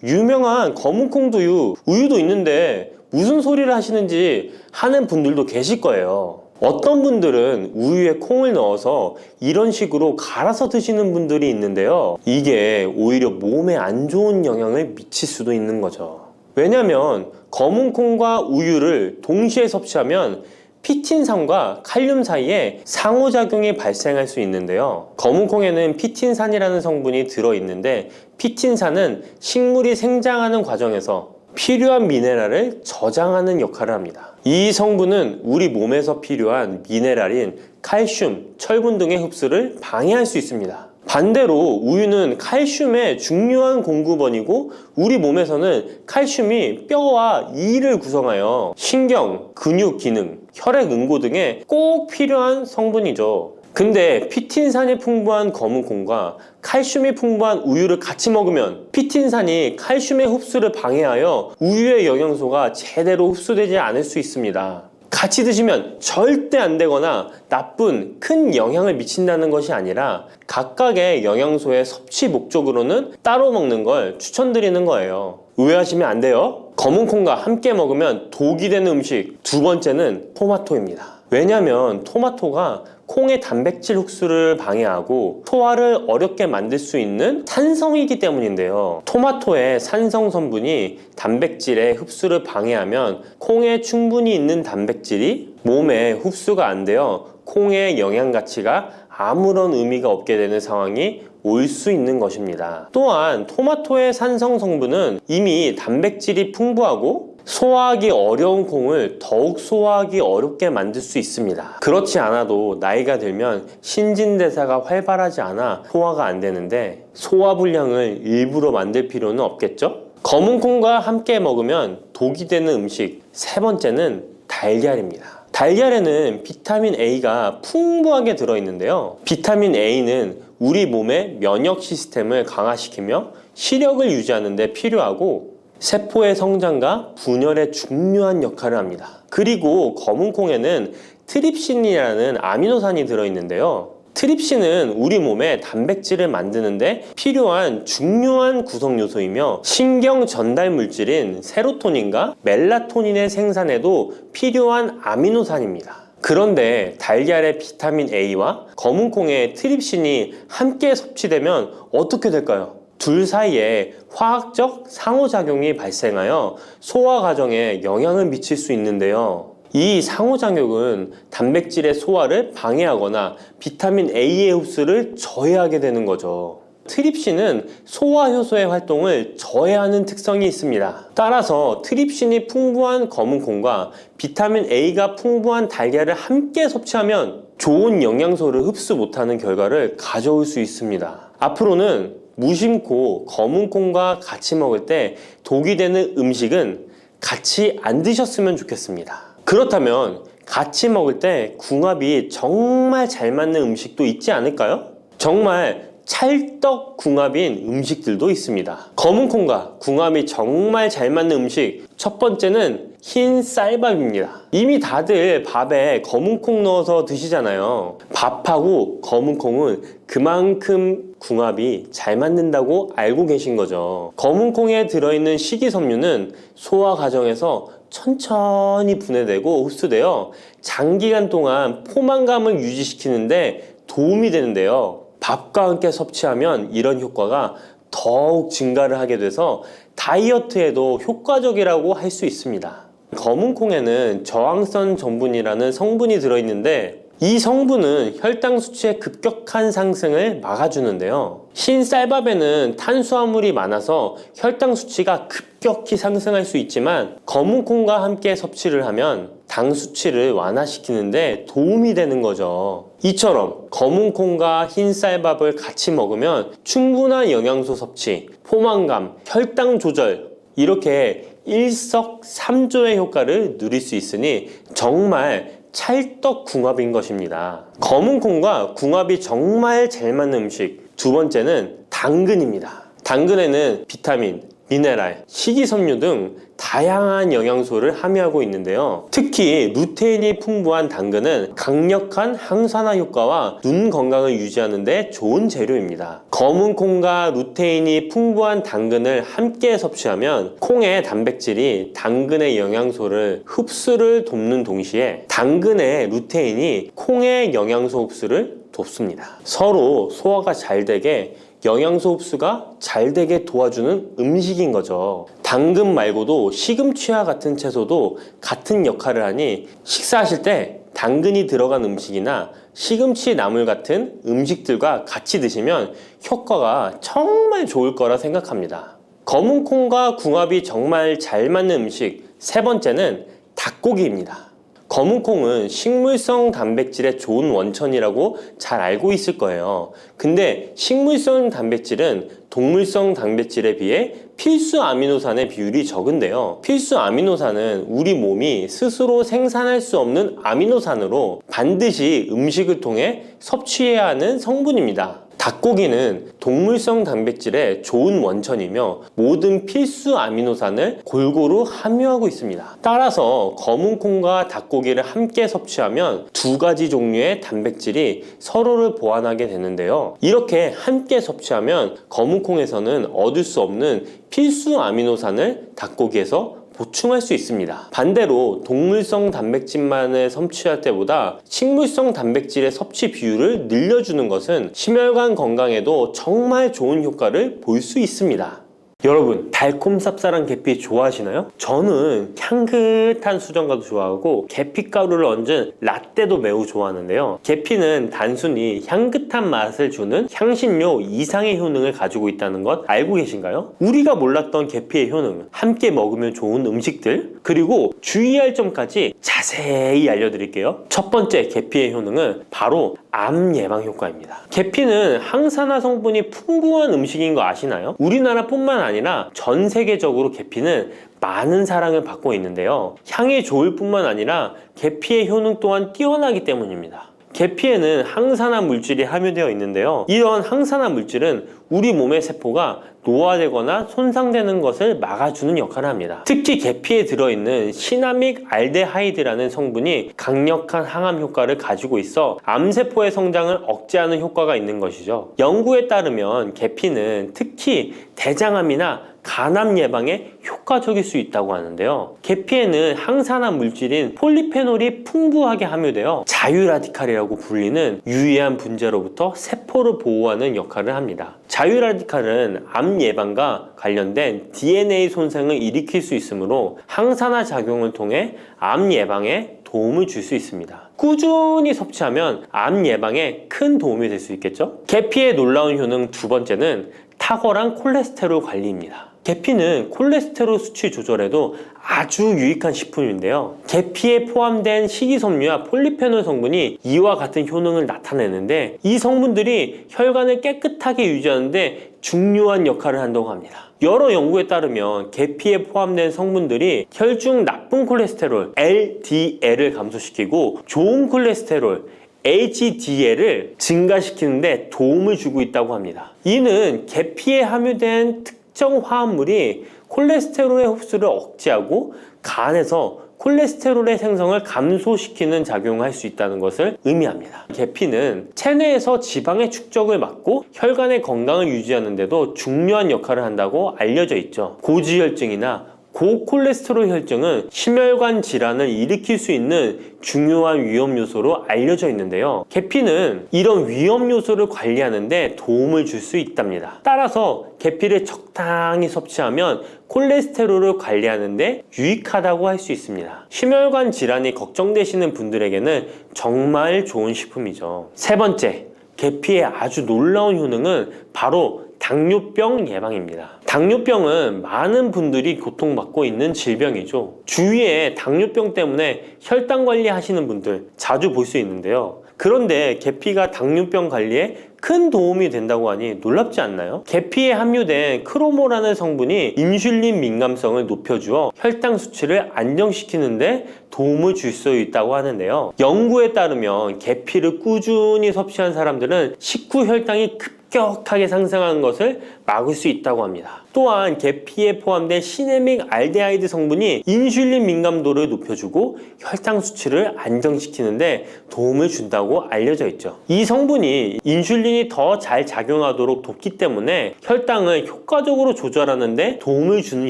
유명한 검은콩 두유, 우유도 있는데 무슨 소리를 하시는지 하는 분들도 계실 거예요. 어떤 분들은 우유에 콩을 넣어서 이런 식으로 갈아서 드시는 분들이 있는데요. 이게 오히려 몸에 안 좋은 영향을 미칠 수도 있는 거죠. 왜냐면 검은콩과 우유를 동시에 섭취하면 피틴산과 칼륨 사이에 상호작용이 발생할 수 있는데요. 검은콩에는 피틴산이라는 성분이 들어있는데 피틴산은 식물이 생장하는 과정에서 필요한 미네랄을 저장하는 역할을 합니다. 이 성분은 우리 몸에서 필요한 미네랄인 칼슘, 철분 등의 흡수를 방해할 수 있습니다. 반대로 우유는 칼슘의 중요한 공급원이고 우리 몸에서는 칼슘이 뼈와 이를 구성하여 신경, 근육 기능, 혈액 응고 등에 꼭 필요한 성분이죠. 근데 피틴산이 풍부한 검은콩과 칼슘이 풍부한 우유를 같이 먹으면 피틴산이 칼슘의 흡수를 방해하여 우유의 영양소가 제대로 흡수되지 않을 수 있습니다. 같이 드시면 절대 안 되거나 나쁜 큰 영향을 미친다는 것이 아니라 각각의 영양소의 섭취 목적으로는 따로 먹는 걸 추천드리는 거예요. 오해하시면 안 돼요. 검은콩과 함께 먹으면 독이 되는 음식 두 번째는 토마토입니다. 왜냐면 토마토가 콩의 단백질 흡수를 방해하고 소화를 어렵게 만들 수 있는 산성이기 때문인데요. 토마토의 산성 성분이 단백질의 흡수를 방해하면 콩에 충분히 있는 단백질이 몸에 흡수가 안 되어 콩의 영양 가치가 아무런 의미가 없게 되는 상황이 올 수 있는 것입니다. 또한 토마토의 산성 성분은 이미 단백질이 풍부하고 소화하기 어려운 콩을 더욱 소화하기 어렵게 만들 수 있습니다. 그렇지 않아도 나이가 들면 신진대사가 활발하지 않아 소화가 안 되는데 소화불량을 일부러 만들 필요는 없겠죠? 검은콩과 함께 먹으면 독이 되는 음식 세 번째는 달걀입니다. 달걀에는 비타민 A가 풍부하게 들어있는데요. 비타민 A는 우리 몸의 면역 시스템을 강화시키며 시력을 유지하는 데 필요하고 세포의 성장과 분열에 중요한 역할을 합니다. 그리고 검은콩에는 트립신이라는 아미노산이 들어있는데요. 트립신은 우리 몸에 단백질을 만드는데 필요한 중요한 구성 요소이며 신경 전달 물질인 세로토닌과 멜라토닌의 생산에도 필요한 아미노산입니다. 그런데 달걀의 비타민 A와 검은콩의 트립신이 함께 섭취되면 어떻게 될까요? 둘 사이에 화학적 상호작용이 발생하여 소화 과정에 영향을 미칠 수 있는데요. 이 상호작용은 단백질의 소화를 방해하거나 비타민 A의 흡수를 저해하게 되는 거죠. 트립신은 소화 효소의 활동을 저해하는 특성이 있습니다. 따라서 트립신이 풍부한 검은콩과 비타민 A가 풍부한 달걀을 함께 섭취하면 좋은 영양소를 흡수 못하는 결과를 가져올 수 있습니다. 앞으로는 무심코 검은콩과 같이 먹을 때 독이 되는 음식은 같이 안 드셨으면 좋겠습니다. 그렇다면 같이 먹을 때 궁합이 정말 잘 맞는 음식도 있지 않을까요? 정말 찰떡궁합인 음식들도 있습니다. 검은콩과 궁합이 정말 잘 맞는 음식 첫 번째는 흰 쌀밥입니다. 이미 다들 밥에 검은콩 넣어서 드시잖아요. 밥하고 검은콩은 그만큼 궁합이 잘 맞는다고 알고 계신 거죠. 검은콩에 들어있는 식이섬유는 소화 과정에서 천천히 분해되고 흡수되어 장기간 동안 포만감을 유지시키는데 도움이 되는데요. 밥과 함께 섭취하면 이런 효과가 더욱 증가를 하게 돼서 다이어트에도 효과적이라고 할 수 있습니다. 검은콩에는 저항성 전분이라는 성분이 들어있는데 이 성분은 혈당 수치의 급격한 상승을 막아주는데요. 흰 쌀밥에는 탄수화물이 많아서 혈당 수치가 급격히 상승할 수 있지만 검은콩과 함께 섭취를 하면 당 수치를 완화시키는데 도움이 되는 거죠. 이처럼 검은콩과 흰 쌀밥을 같이 먹으면 충분한 영양소 섭취, 포만감, 혈당 조절 이렇게 일석삼조의 효과를 누릴 수 있으니 정말 찰떡궁합인 것입니다. 검은콩과 궁합이 정말 잘 맞는 음식 두 번째는 당근입니다. 당근에는 비타민, 미네랄, 식이섬유 등 다양한 영양소를 함유하고 있는데요. 특히 루테인이 풍부한 당근은 강력한 항산화 효과와 눈 건강을 유지하는 데 좋은 재료입니다. 검은콩과 루테인이 풍부한 당근을 함께 섭취하면 콩의 단백질이 당근의 영양소를 흡수를 돕는 동시에 당근의 루테인이 콩의 영양소 흡수를 돕습니다. 서로 소화가 잘 되게 영양소 흡수가 잘 되게 도와주는 음식인 거죠. 당근 말고도 시금치와 같은 채소도 같은 역할을 하니 식사하실 때 당근이 들어간 음식이나 시금치 나물 같은 음식들과 같이 드시면 효과가 정말 좋을 거라 생각합니다. 검은 콩과 궁합이 정말 잘 맞는 음식 세 번째는 닭고기입니다. 검은 콩은 식물성 단백질의 좋은 원천이라고 잘 알고 있을 거예요. 근데 식물성 단백질은 동물성 단백질에 비해 필수 아미노산의 비율이 적은데요. 필수 아미노산은 우리 몸이 스스로 생산할 수 없는 아미노산으로 반드시 음식을 통해 섭취해야 하는 성분입니다. 닭고기는 동물성 단백질의 좋은 원천이며 모든 필수 아미노산을 골고루 함유하고 있습니다. 따라서 검은 콩과 닭고기를 함께 섭취하면 두 가지 종류의 단백질이 서로를 보완하게 되는데요. 이렇게 함께 섭취하면 검은 콩에서는 얻을 수 없는 필수 아미노산을 닭고기에서 보충할 수 있습니다. 반대로 동물성 단백질만을 섭취할 때보다 식물성 단백질의 섭취 비율을 늘려주는 것은 심혈관 건강에도 정말 좋은 효과를 볼 수 있습니다. 여러분, 달콤 쌉쌀한 계피 좋아하시나요? 저는 향긋한 수정과도 좋아하고 계피가루를 얹은 라떼도 매우 좋아하는데요. 계피는 단순히 향긋한 맛을 주는 향신료 이상의 효능을 가지고 있다는 것 알고 계신가요? 우리가 몰랐던 계피의 효능, 함께 먹으면 좋은 음식들, 그리고 주의할 점까지 자세히 알려드릴게요. 첫 번째 계피의 효능은 바로 암 예방 효과입니다. 계피는 항산화 성분이 풍부한 음식인 거 아시나요? 우리나라뿐만 아니라 전 세계적으로 계피는 많은 사랑을 받고 있는데요. 향이 좋을 뿐만 아니라 계피의 효능 또한 뛰어나기 때문입니다. 계피에는 항산화 물질이 함유되어 있는데요. 이런 항산화 물질은 우리 몸의 세포가 노화되거나 손상되는 것을 막아주는 역할을 합니다. 특히 계피에 들어있는 시나믹 알데하이드라는 성분이 강력한 항암 효과를 가지고 있어 암세포의 성장을 억제하는 효과가 있는 것이죠. 연구에 따르면 계피는 특히 대장암이나 간암 예방에 효과적일 수 있다고 하는데요. 계피에는 항산화 물질인 폴리페놀이 풍부하게 함유되어 자유라디칼이라고 불리는 유해한 분자로부터 세포를 보호하는 역할을 합니다. 자유라디칼은 암 예방과 관련된 DNA 손상을 일으킬 수 있으므로 항산화 작용을 통해 암 예방에 도움을 줄 수 있습니다. 꾸준히 섭취하면 암 예방에 큰 도움이 될 수 있겠죠? 계피의 놀라운 효능 두 번째는 탁월한 콜레스테롤 관리입니다. 계피는 콜레스테롤 수치 조절에도 아주 유익한 식품인데요. 계피에 포함된 식이섬유와 폴리페놀 성분이 이와 같은 효능을 나타내는데 이 성분들이 혈관을 깨끗하게 유지하는데 중요한 역할을 한다고 합니다. 여러 연구에 따르면 계피에 포함된 성분들이 혈중 나쁜 콜레스테롤 LDL을 감소시키고 좋은 콜레스테롤 HDL을 증가시키는데 도움을 주고 있다고 합니다. 이는 계피에 함유된 특정 화합물이 콜레스테롤의 흡수를 억제하고 간에서 콜레스테롤의 생성을 감소시키는 작용을 할 수 있다는 것을 의미합니다. 계피는 체내에서 지방의 축적을 막고 혈관의 건강을 유지하는 데도 중요한 역할을 한다고 알려져 있죠. 고지혈증이나 고콜레스테롤 혈증은 심혈관 질환을 일으킬 수 있는 중요한 위험 요소로 알려져 있는데요. 계피는 이런 위험 요소를 관리하는 데 도움을 줄 수 있답니다. 따라서 계피를 적당히 섭취하면 콜레스테롤을 관리하는 데 유익하다고 할 수 있습니다. 심혈관 질환이 걱정되시는 분들에게는 정말 좋은 식품이죠. 세 번째, 계피의 아주 놀라운 효능은 바로 당뇨병 예방입니다. 당뇨병은 많은 분들이 고통받고 있는 질병이죠. 주위에 당뇨병 때문에 혈당 관리하시는 분들 자주 볼 수 있는데요. 그런데 계피가 당뇨병 관리에 큰 도움이 된다고 하니 놀랍지 않나요? 계피에 함유된 크로모라는 성분이 인슐린 민감성을 높여주어 혈당 수치를 안정시키는데 도움을 줄 수 있다고 하는데요. 연구에 따르면 계피를 꾸준히 섭취한 사람들은 식후 혈당이 급격하게 상승하는 것을 막을 수 있다고 합니다. 또한 계피에 포함된 시네믹 알데하이드 성분이 인슐린 민감도를 높여주고 혈당 수치를 안정시키는데 도움을 준다고 알려져 있죠. 이 성분이 인슐린이 더 잘 작용하도록 돕기 때문에 혈당을 효과적으로 조절하는데 도움을 주는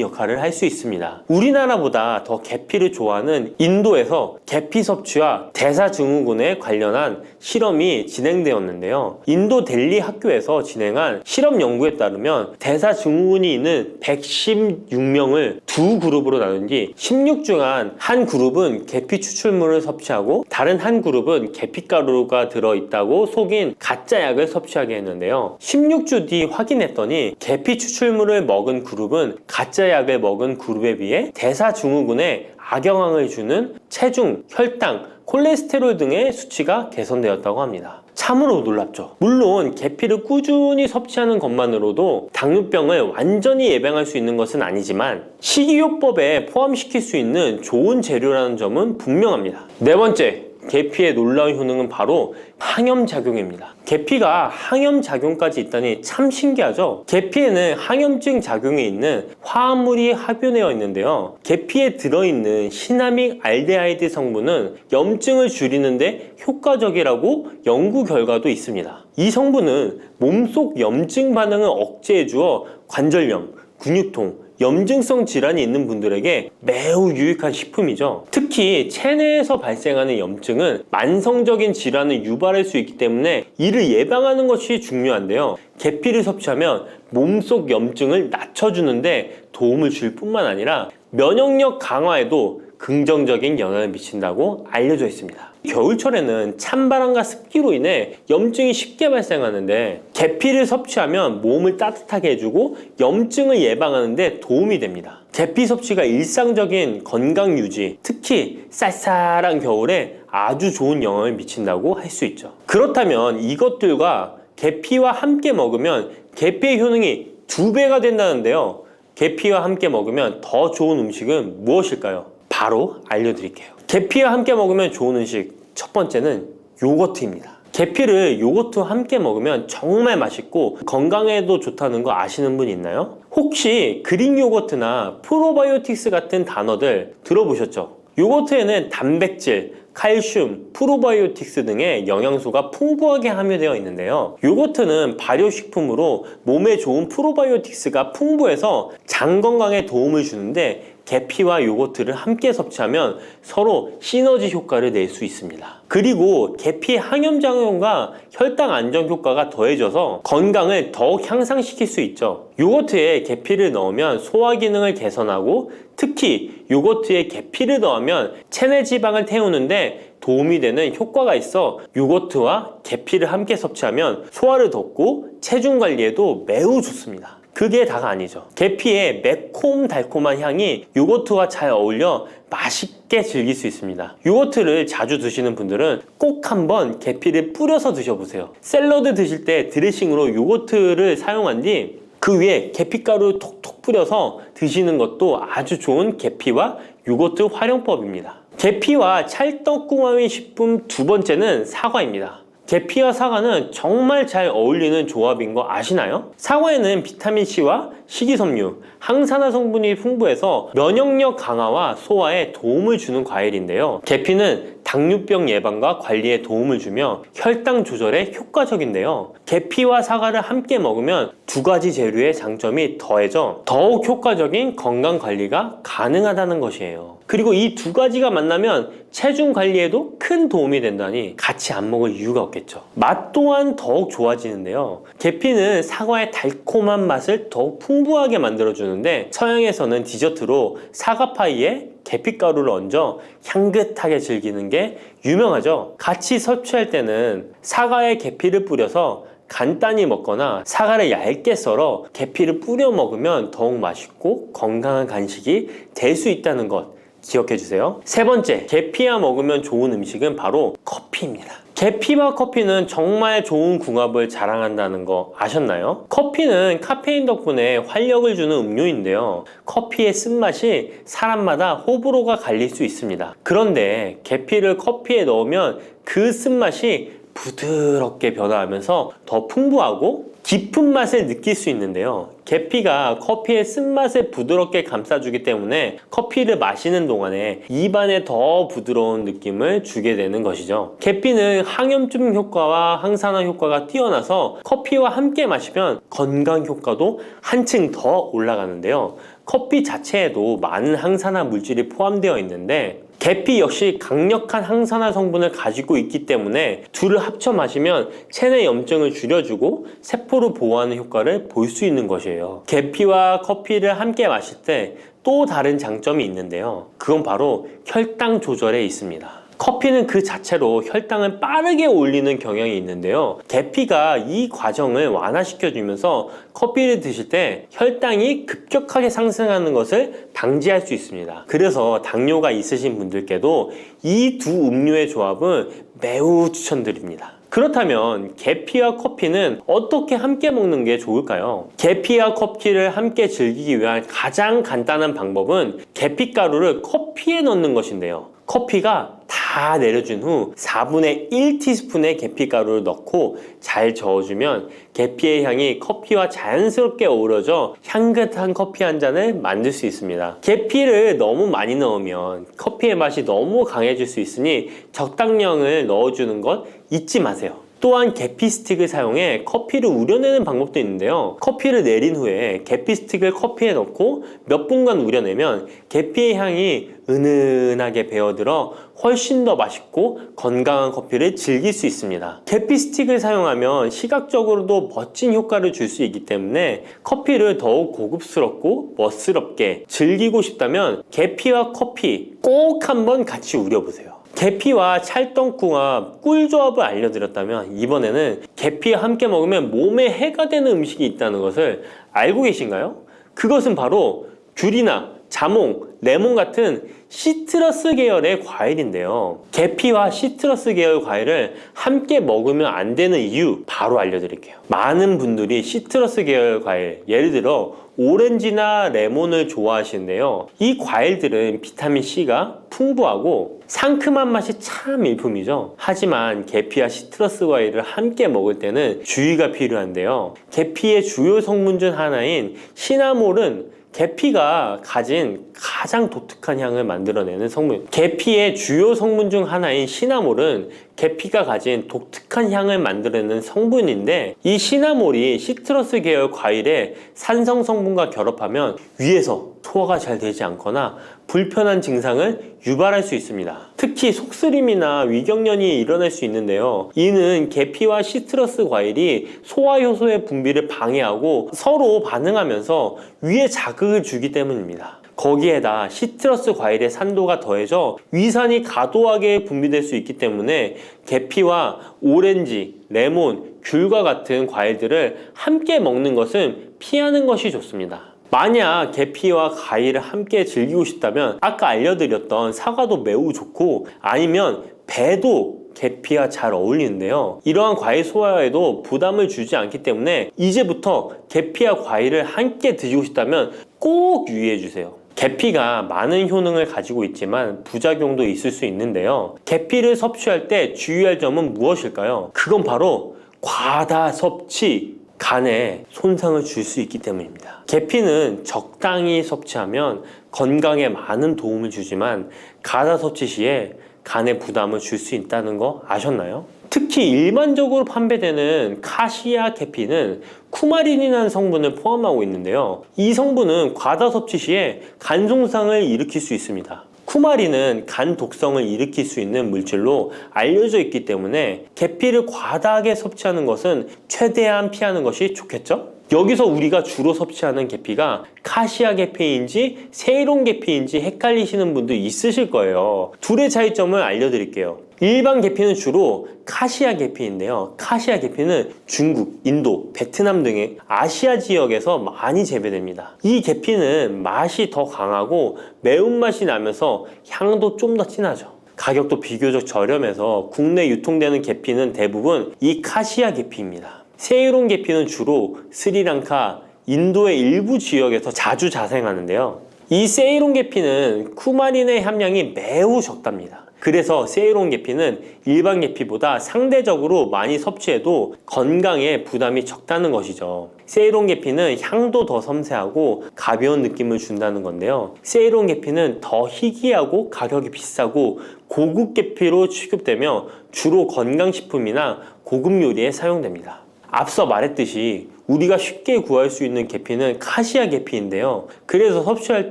역할을 할 수 있습니다. 우리나라보다 더 계피를 좋아하는 인도에서 계피 섭취와 대사증후군에 관련한 실험이 진행되었는데요. 인도 델리 학교에서 진행한 실험 연구에 따르면 대사증후군이 있는 116명을 두 그룹으로 나눈 뒤 16주간 한 그룹은 계피 추출물을 섭취하고 다른 한 그룹은 계피가루가 들어있다고 속인 가짜 약을 섭취하게 했는데요. 16주 뒤 확인했더니 계피 추출물을 먹은 그룹은 가짜 약을 먹은 그룹에 비해 대사증후군에 악영향을 주는 체중, 혈당, 콜레스테롤 등의 수치가 개선되었다고 합니다. 참으로 놀랍죠. 물론 계피를 꾸준히 섭취하는 것만으로도 당뇨병을 완전히 예방할 수 있는 것은 아니지만 식이요법에 포함시킬 수 있는 좋은 재료라는 점은 분명합니다. 네 번째, 계피의 놀라운 효능은 바로 항염작용입니다. 계피가 항염작용까지 있다니 참 신기하죠? 계피에는 항염증 작용이 있는 화합물이 함유되어 있는데요. 계피에 들어있는 시나믹 알데하이드 성분은 염증을 줄이는데 효과적이라고 연구 결과도 있습니다. 이 성분은 몸속 염증 반응을 억제해 주어 관절염, 근육통, 염증성 질환이 있는 분들에게 매우 유익한 식품이죠. 특히 체내에서 발생하는 염증은 만성적인 질환을 유발할 수 있기 때문에 이를 예방하는 것이 중요한데요. 계피를 섭취하면 몸속 염증을 낮춰주는데 도움을 줄 뿐만 아니라 면역력 강화에도 긍정적인 영향을 미친다고 알려져 있습니다. 겨울철에는 찬바람과 습기로 인해 염증이 쉽게 발생하는데 계피를 섭취하면 몸을 따뜻하게 해주고 염증을 예방하는 데 도움이 됩니다. 계피 섭취가 일상적인 건강 유지, 특히 쌀쌀한 겨울에 아주 좋은 영향을 미친다고 할 수 있죠. 그렇다면 이것들과 계피와 함께 먹으면 계피의 효능이 2배가 된다는데요. 계피와 함께 먹으면 더 좋은 음식은 무엇일까요? 바로 알려드릴게요. 계피와 함께 먹으면 좋은 음식, 첫 번째는 요거트입니다. 계피를 요거트와 함께 먹으면 정말 맛있고 건강에도 좋다는 거 아시는 분 있나요? 혹시 그릭 요거트나 프로바이오틱스 같은 단어들 들어보셨죠? 요거트에는 단백질, 칼슘, 프로바이오틱스 등의 영양소가 풍부하게 함유되어 있는데요. 요거트는 발효식품으로 몸에 좋은 프로바이오틱스가 풍부해서 장 건강에 도움을 주는데 계피와 요거트를 함께 섭취하면 서로 시너지 효과를 낼 수 있습니다. 그리고 계피 항염작용과 혈당 안정 효과가 더해져서 건강을 더욱 향상시킬 수 있죠. 요거트에 계피를 넣으면 소화 기능을 개선하고 특히 요거트에 계피를 넣으면 체내 지방을 태우는데 도움이 되는 효과가 있어 요거트와 계피를 함께 섭취하면 소화를 돕고 체중 관리에도 매우 좋습니다. 그게 다가 아니죠. 계피의 매콤달콤한 향이 요거트와 잘 어울려 맛있게 즐길 수 있습니다. 요거트를 자주 드시는 분들은 꼭 한번 계피를 뿌려서 드셔보세요. 샐러드 드실 때 드레싱으로 요거트를 사용한 뒤 그 위에 계피가루 톡톡 뿌려서 드시는 것도 아주 좋은 계피와 요거트 활용법입니다. 계피와 찰떡궁합인 식품 두 번째는 사과입니다. 계피와 사과는 정말 잘 어울리는 조합인 거 아시나요? 사과에는 비타민C와 식이섬유, 항산화 성분이 풍부해서 면역력 강화와 소화에 도움을 주는 과일인데요. 계피는 당뇨병 예방과 관리에 도움을 주며 혈당 조절에 효과적인데요. 계피와 사과를 함께 먹으면 두 가지 재료의 장점이 더해져 더욱 효과적인 건강 관리가 가능하다는 것이에요. 그리고 이 두 가지가 만나면 체중 관리에도 큰 도움이 된다니 같이 안 먹을 이유가 없겠죠. 맛 또한 더욱 좋아지는데요. 계피는 사과의 달콤한 맛을 더욱 풍부하게 만들어주는데 서양에서는 디저트로 사과파이에 계피가루를 얹어 향긋하게 즐기는 게 유명하죠. 같이 섭취할 때는 사과에 계피를 뿌려서 간단히 먹거나 사과를 얇게 썰어 계피를 뿌려 먹으면 더욱 맛있고 건강한 간식이 될 수 있다는 것 기억해 주세요. 세 번째, 계피와 먹으면 좋은 음식은 바로 커피입니다. 계피와 커피는 정말 좋은 궁합을 자랑한다는 거 아셨나요? 커피는 카페인 덕분에 활력을 주는 음료인데요. 커피의 쓴맛이 사람마다 호불호가 갈릴 수 있습니다. 그런데 계피를 커피에 넣으면 그 쓴맛이 부드럽게 변화하면서 더 풍부하고 깊은 맛을 느낄 수 있는데요. 계피가 커피의 쓴맛을 부드럽게 감싸주기 때문에 커피를 마시는 동안에 입안에 더 부드러운 느낌을 주게 되는 것이죠. 계피는 항염증 효과와 항산화 효과가 뛰어나서 커피와 함께 마시면 건강 효과도 한층 더 올라가는데요. 커피 자체에도 많은 항산화 물질이 포함되어 있는데 계피 역시 강력한 항산화 성분을 가지고 있기 때문에 둘을 합쳐 마시면 체내 염증을 줄여주고 세포를 보호하는 효과를 볼 수 있는 것이에요. 계피와 커피를 함께 마실 때 또 다른 장점이 있는데요. 그건 바로 혈당 조절에 있습니다. 커피는 그 자체로 혈당을 빠르게 올리는 경향이 있는데요. 계피가 이 과정을 완화시켜주면서 커피를 드실 때 혈당이 급격하게 상승하는 것을 방지할 수 있습니다. 그래서 당뇨가 있으신 분들께도 이 두 음료의 조합은 매우 추천드립니다. 그렇다면 계피와 커피는 어떻게 함께 먹는 게 좋을까요? 계피와 커피를 함께 즐기기 위한 가장 간단한 방법은 계피가루를 커피에 넣는 것인데요. 커피가 다 내려준 후 4분의 1티스푼의 계피가루를 넣고 잘 저어주면 계피의 향이 커피와 자연스럽게 어우러져 향긋한 커피 한 잔을 만들 수 있습니다. 계피를 너무 많이 넣으면 커피의 맛이 너무 강해질 수 있으니 적당량을 넣어주는 것 잊지 마세요. 또한 계피 스틱을 사용해 커피를 우려내는 방법도 있는데요. 커피를 내린 후에 계피 스틱을 커피에 넣고 몇 분간 우려내면 계피의 향이 은은하게 배어들어 훨씬 더 맛있고 건강한 커피를 즐길 수 있습니다. 계피 스틱을 사용하면 시각적으로도 멋진 효과를 줄 수 있기 때문에 커피를 더욱 고급스럽고 멋스럽게 즐기고 싶다면 계피와 커피 꼭 한번 같이 우려보세요. 계피와 찰떡궁합 꿀조합을 알려드렸다면 이번에는 계피와 함께 먹으면 몸에 해가 되는 음식이 있다는 것을 알고 계신가요? 그것은 바로 귤이나 자몽, 레몬 같은 시트러스 계열의 과일인데요. 계피와 시트러스 계열 과일을 함께 먹으면 안 되는 이유 바로 알려드릴게요. 많은 분들이 시트러스 계열 과일, 예를 들어 오렌지나 레몬을 좋아하시는데요. 이 과일들은 비타민C가 풍부하고 상큼한 맛이 참 일품이죠. 하지만 계피와 시트러스 과일을 함께 먹을 때는 주의가 필요한데요. 계피의 주요 성분 중 하나인 시나몰은 계피가 가진 가장 독특한 향을 만들어내는 성분. 계피의 주요 성분 중 하나인 시나몰은 계피가 가진 독특한 향을 만들어내는 성분인데 이 시나몰이 시트러스 계열 과일의 산성 성분과 결합하면 위에서 소화가 잘 되지 않거나 불편한 증상을 유발할 수 있습니다. 특히 속쓰림이나 위경련이 일어날 수 있는데요. 이는 계피와 시트러스 과일이 소화효소의 분비를 방해하고 서로 반응하면서 위에 자극을 주기 때문입니다. 거기에다 시트러스 과일의 산도가 더해져 위산이 과도하게 분비될 수 있기 때문에 계피와 오렌지, 레몬, 귤과 같은 과일들을 함께 먹는 것은 피하는 것이 좋습니다. 만약 계피와 과일을 함께 즐기고 싶다면 아까 알려드렸던 사과도 매우 좋고 아니면 배도 계피와 잘 어울리는데요. 이러한 과일 소화에도 부담을 주지 않기 때문에 이제부터 계피와 과일을 함께 드시고 싶다면 꼭 유의해 주세요. 계피가 많은 효능을 가지고 있지만 부작용도 있을 수 있는데요. 계피를 섭취할 때 주의할 점은 무엇일까요? 그건 바로 과다 섭취, 간에 손상을 줄 수 있기 때문입니다. 계피는 적당히 섭취하면 건강에 많은 도움을 주지만 과다 섭취 시에 간에 부담을 줄 수 있다는 거 아셨나요? 특히 일반적으로 판매되는 카시아 계피는 쿠마린이라는 성분을 포함하고 있는데요. 이 성분은 과다 섭취 시에 간 손상을 일으킬 수 있습니다. 쿠마린은 간 독성을 일으킬 수 있는 물질로 알려져 있기 때문에 계피를 과다하게 섭취하는 것은 최대한 피하는 것이 좋겠죠? 여기서 우리가 주로 섭취하는 계피가 카시아 계피인지 세이론 계피인지 헷갈리시는 분도 있으실 거예요. 둘의 차이점을 알려드릴게요. 일반 계피는 주로 카시아 계피인데요. 카시아 계피는 중국, 인도, 베트남 등의 아시아 지역에서 많이 재배됩니다. 이 계피는 맛이 더 강하고 매운맛이 나면서 향도 좀 더 진하죠. 가격도 비교적 저렴해서 국내 유통되는 계피는 대부분 이 카시아 계피입니다. 세이론 계피는 주로 스리랑카, 인도의 일부 지역에서 자주 자생하는데요. 이 세이론 계피는 쿠마린의 함량이 매우 적답니다. 그래서 세이론 계피는 일반 계피보다 상대적으로 많이 섭취해도 건강에 부담이 적다는 것이죠. 세이론 계피는 향도 더 섬세하고 가벼운 느낌을 준다는 건데요. 세이론 계피는 더 희귀하고 가격이 비싸고 고급 계피로 취급되며 주로 건강식품이나 고급 요리에 사용됩니다. 앞서 말했듯이 우리가 쉽게 구할 수 있는 계피는 카시아 계피인데요. 그래서 섭취할